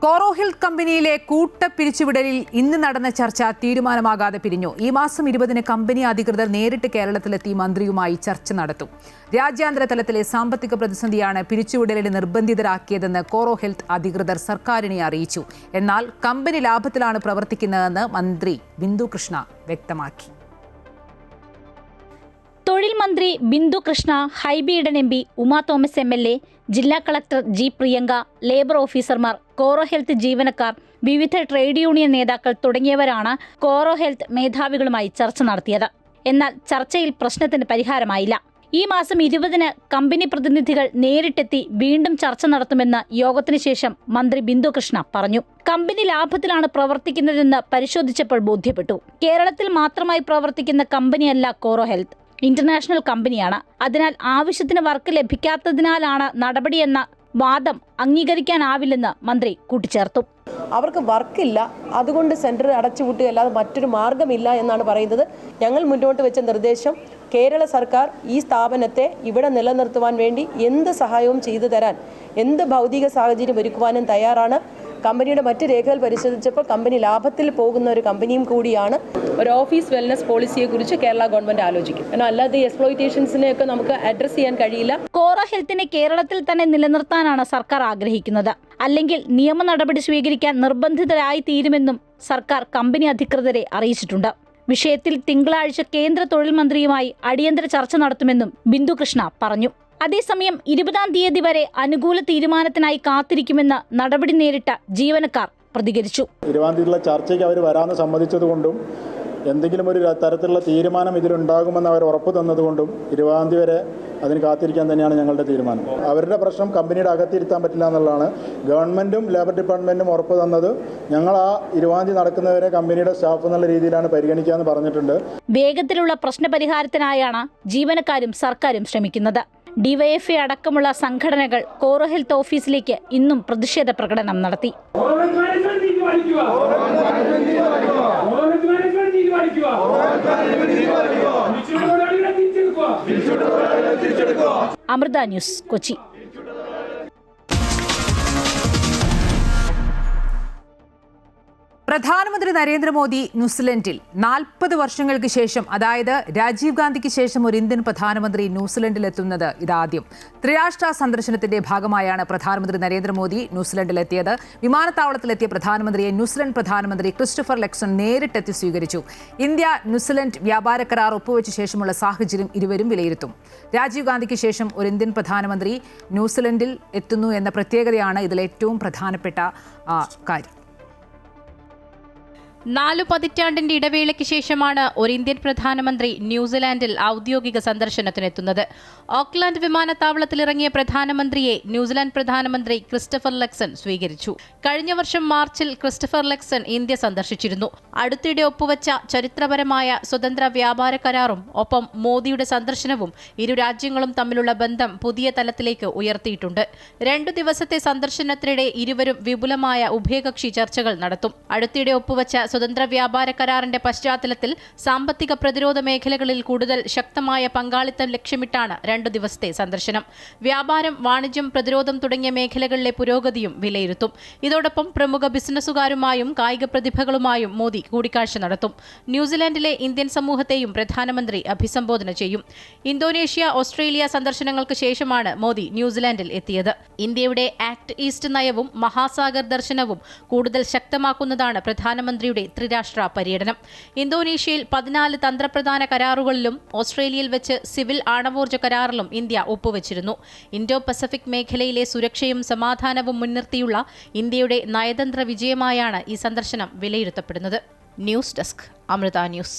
കോറോ ഹെൽത്ത് കമ്പനിയിലെ കൂട്ടപ്പിരിച്ചുവിടലിൽ ഇന്ന് നടന്ന ചർച്ച തീരുമാനമാകാതെ പിരിഞ്ഞു. ഈ മാസം 20-ന് കമ്പനി അധികൃതർ നേരിട്ട് കേരളത്തിലെത്തി മന്ത്രിയുമായി ചർച്ച നടത്തും. രാജ്യാന്തര തലത്തിലെ സാമ്പത്തിക പ്രതിസന്ധിയാണ് പിരിച്ചുവിടലിന് നിർബന്ധിതരാക്കിയതെന്ന് കോറോ ഹെൽത്ത് അധികൃതർ സർക്കാരിനെ അറിയിച്ചു. എന്നാൽ കമ്പനി ലാഭത്തിലാണ് പ്രവർത്തിക്കുന്നതെന്ന് മന്ത്രി ബിന്ദു കൃഷ്ണ വ്യക്തമാക്കി. തൊഴിൽ മന്ത്രി Bindu Krishna, Hibi Eden MP, Uma Thomas MLA, ജില്ലാ കളക്ടർ G. പ്രിയങ്ക, ലേബർ ഓഫീസർമാർ, കോറോ ഹെൽത്ത് ജീവനക്കാർ, വിവിധ ട്രേഡ് യൂണിയൻ നേതാക്കൾ തുടങ്ങിയവരാണ് കോറോ ഹെൽത്ത് മേധാവികളുമായി ചർച്ച നടത്തിയത്. എന്നാൽ ചർച്ചയിൽ പ്രശ്നത്തിന് പരിഹാരമായില്ല. ഈ മാസം 20-ന് കമ്പനി പ്രതിനിധികൾ നേരിട്ടെത്തി വീണ്ടും ചർച്ച നടത്തുമെന്ന് യോഗത്തിന് ശേഷം മന്ത്രി ബിന്ദു കൃഷ്ണ പറഞ്ഞു. കമ്പനി ലാഭത്തിലാണ് പ്രവർത്തിക്കുന്നതെന്ന് പരിശോധിച്ചപ്പോൾ ബോധ്യപ്പെട്ടു. കേരളത്തിൽ മാത്രമായി പ്രവർത്തിക്കുന്ന കമ്പനിയല്ല കോറോ ഹെൽത്ത്, ഇന്റർനാഷണൽ കമ്പനിയാണ്. അതിനാൽ ആവശ്യത്തിന് വർക്ക് ലഭിക്കാത്തതിനാലാണ് നടപടിയെന്ന വാദം അംഗീകരിക്കാനാവില്ലെന്ന് മന്ത്രി കൂട്ടിച്ചേർത്തു. അവർക്ക് വർക്കില്ല, അതുകൊണ്ട് സെന്റർ അടച്ചുപൂട്ടുക അല്ലാതെ മറ്റൊരു മാർഗമില്ല എന്നാണ് പറയുന്നത്. ഞങ്ങൾ മുന്നോട്ട് വെച്ച നിർദ്ദേശം കേരള സർക്കാർ ഈ സ്ഥാപനത്തെ ഇവിടെ നിലനിർത്തുവാൻ വേണ്ടി എന്ത് സഹായവും ചെയ്തു തരാൻ, എന്ത് ഭൗതിക സാഹചര്യം ഒരുക്കുവാനും തയ്യാറാണ്. കമ്പനിയുടെ മറ്റ് രേഖകൾ പരിശോധിച്ചപ്പോൾ കമ്പനി ലാഭത്തിൽ പോകുന്ന ഒരു കമ്പനിയും കൂടിയാണ്. ഒരു ഓഫീസ് വെൽനസ് പോളിസിയെക്കുറിച്ച് കേരള ഗവൺമെന്റ് ആലോചിക്കും. കാരണം അല്ലാതെ എക്സ്പ്ലോയിറ്റേഷൻസിനെയൊക്കെ നമുക്ക് അഡ്രസ് ചെയ്യാൻ കഴിയില്ല. കോറോ ഹെൽത്തിനെ കേരളത്തിൽ തന്നെ നിലനിർത്താനാണ് സർക്കാർ ആഗ്രഹിക്കുന്നത്. അല്ലെങ്കിൽ നിയമ നടപടി സ്വീകരിക്കാൻ നിർബന്ധിതരായി തീരുമെന്നും സർക്കാർ കമ്പനി അധികൃതരെ അറിയിച്ചിട്ടുണ്ട്. വിഷയത്തിൽ തിങ്കളാഴ്ച കേന്ദ്ര തൊഴിൽ മന്ത്രിയുമായി അടിയന്തര ചർച്ച നടത്തുമെന്നും ബിന്ദു കൃഷ്ണ പറഞ്ഞു. അതേസമയം 20-ാം തീയതി വരെ അനുകൂല തീരുമാനത്തിനായി കാത്തിരിക്കുമെന്ന് നടപടി നേരിട്ട ജീവനക്കാർ പ്രതികരിച്ചു. 20-ാം തീയതിയിലുള്ള ചർച്ചയ്ക്ക് അവർ വരാമെന്ന് സമ്മതിച്ചതുകൊണ്ടും എന്തെങ്കിലും ഒരു തരത്തിലുള്ള തീരുമാനം ഇതിലുണ്ടാകുമെന്ന് അവർ ഉറപ്പ് തന്നതുകൊണ്ടും 20-ാം തീയതി വരെ അതിന് കാത്തിരിക്കാൻ തന്നെയാണ് ഞങ്ങളുടെ തീരുമാനം. അവരുടെ പ്രശ്നം കമ്പനിയുടെ അകത്തിരുത്താൻ പറ്റില്ല എന്നുള്ളതാണ്. ഗവൺമെൻറ്റും ലേബർ ഡിപ്പാർട്ട്മെൻറ്റും ഉറപ്പ് തന്നത് ഞങ്ങൾ ആ 20-ാം തീയതി നടക്കുന്നവരെ കമ്പനിയുടെ സ്റ്റാഫ് എന്നുള്ള രീതിയിലാണ് പരിഗണിക്കാമെന്ന് പറഞ്ഞിട്ടുണ്ട്. വേഗത്തിലുള്ള പ്രശ്നപരിഹാരത്തിനായാണ് ജീവനക്കാരും സർക്കാരും ശ്രമിക്കുന്നത്. ഡിവൈഎഫ്ഐ അടക്കമുള്ള സംഘടനകൾ കോറോ ഹെൽത്ത് ഓഫീസിലേക്ക് ഇന്നും പ്രതിഷേധ പ്രകടനം നടത്തി. അമൃത ന്യൂസ്, കൊച്ചി. പ്രധാനമന്ത്രി നരേന്ദ്രമോദി ന്യൂസിലൻഡിൽ 40 വർഷങ്ങൾക്ക് ശേഷം, അതായത് രാജീവ് ഗാന്ധിക്ക് ശേഷം ഒരു ഇന്ത്യൻ പ്രധാനമന്ത്രി ന്യൂസിലൻഡിലെത്തുന്നത് ഇതാദ്യം. ത്രിരാഷ്ട്ര സന്ദർശനത്തിന്റെ ഭാഗമായാണ് പ്രധാനമന്ത്രി നരേന്ദ്രമോദി ന്യൂസിലൻഡിലെത്തിയത്. വിമാനത്താവളത്തിലെത്തിയ പ്രധാനമന്ത്രിയെ ന്യൂസിലൻഡ് പ്രധാനമന്ത്രി ക്രിസ്റ്റഫർ ലക്സൺ നേരിട്ടെത്തി സ്വീകരിച്ചു. ഇന്ത്യ ന്യൂസിലൻഡ് വ്യാപാര കരാർ ഒപ്പുവെച്ച ശേഷമുള്ള സാഹചര്യം ഇരുവരും വിലയിരുത്തും. രാജീവ് ഗാന്ധിക്ക് ശേഷം ഒരു ഇന്ത്യൻ പ്രധാനമന്ത്രി ന്യൂസിലൻഡിൽ എത്തുന്നു എന്ന പ്രത്യേകതയാണ് ഇതിലേറ്റവും പ്രധാനപ്പെട്ട കാര്യം. 4 പതിറ്റാണ്ടിന്റെ ഇടവേളയ്ക്ക് ശേഷമാണ് ഒരു ഇന്ത്യൻ പ്രധാനമന്ത്രി ന്യൂസിലാൻഡിൽ ഔദ്യോഗിക സന്ദർശനത്തിനെത്തുന്നത്. ഓക്ലാൻഡ് വിമാനത്താവളത്തിലിറങ്ങിയ പ്രധാനമന്ത്രിയെ ന്യൂസിലാൻഡ് പ്രധാനമന്ത്രി ക്രിസ്റ്റഫർ ലക്സൺ സ്വീകരിച്ചു. കഴിഞ്ഞ വർഷം മാർച്ചിൽ ക്രിസ്റ്റഫർ ലക്സൺ ഇന്ത്യ സന്ദർശിച്ചിരുന്നു. അടുത്തിടെ ഒപ്പുവെച്ച ചരിത്രപരമായ സ്വതന്ത്ര വ്യാപാര കരാറും ഒപ്പം മോദിയുടെ സന്ദർശനവും ഇരു രാജ്യങ്ങളും തമ്മിലുള്ള ബന്ധം പുതിയ തലത്തിലേക്ക് ഉയർത്തിയിട്ടുണ്ട്. 2 ദിവസത്തെ സന്ദർശനത്തിനിടെ ഇരുവരും വിപുലമായ ഉഭയകക്ഷി ചർച്ചകൾ നടത്തും. അടുത്തിടെ ഒപ്പുവെച്ച സ്വതന്ത്ര വ്യാപാര കരാറിന്റെ പശ്ചാത്തലത്തിൽ സാമ്പത്തിക പ്രതിരോധ മേഖലകളിൽ കൂടുതൽ ശക്തമായ പങ്കാളിത്തം ലക്ഷ്യമിട്ടാണ് 2 ദിവസത്തെ സന്ദർശനം. വ്യാപാരം, വാണിജ്യം, പ്രതിരോധം തുടങ്ങിയ മേഖലകളിലെ പുരോഗതിയും വിലയിരുത്തും. ഇതോടൊപ്പം പ്രമുഖ ബിസിനസ്സുകാരുമായും കായിക പ്രതിഭകളുമായും മോദി കൂടിക്കാഴ്ച നടത്തും. ന്യൂസിലാൻഡിലെ ഇന്ത്യൻ സമൂഹത്തെയും പ്രധാനമന്ത്രി അഭിസംബോധന ചെയ്യും. ഇന്തോനേഷ്യ, ഓസ്ട്രേലിയ സന്ദർശനങ്ങൾക്ക് ശേഷമാണ് മോദി ന്യൂസിലാൻഡിൽ എത്തിയത്. ഇന്ത്യയുടെ ആക്ട് ഈസ്റ്റ് നയവും മഹാസാഗർ ദർശനവും കൂടുതൽ ശക്തമാക്കുന്നതാണ് പ്രധാനമന്ത്രിയുടെ ത്രിരാഷ്ട്ര പര്യടനം. ഇന്തോനേഷ്യയിൽ 14 തന്ത്രപ്രധാന കരാറുകളിലും ഓസ്ട്രേലിയയിൽ വെച്ച് സിവിൽ ആണവോർജ്ജ കരാറിലും ഇന്ത്യ ഒപ്പുവെച്ചിരുന്നു. ഇൻഡോ പസഫിക് മേഖലയിലെ സുരക്ഷയും സമാധാനവും മുൻനിർത്തിയുള്ള ഇന്ത്യയുടെ നയതന്ത്ര വിജയമായാണ് ഈ സന്ദർശനം വിലയിരുത്തപ്പെടുന്നത്. News desk, Amrita news.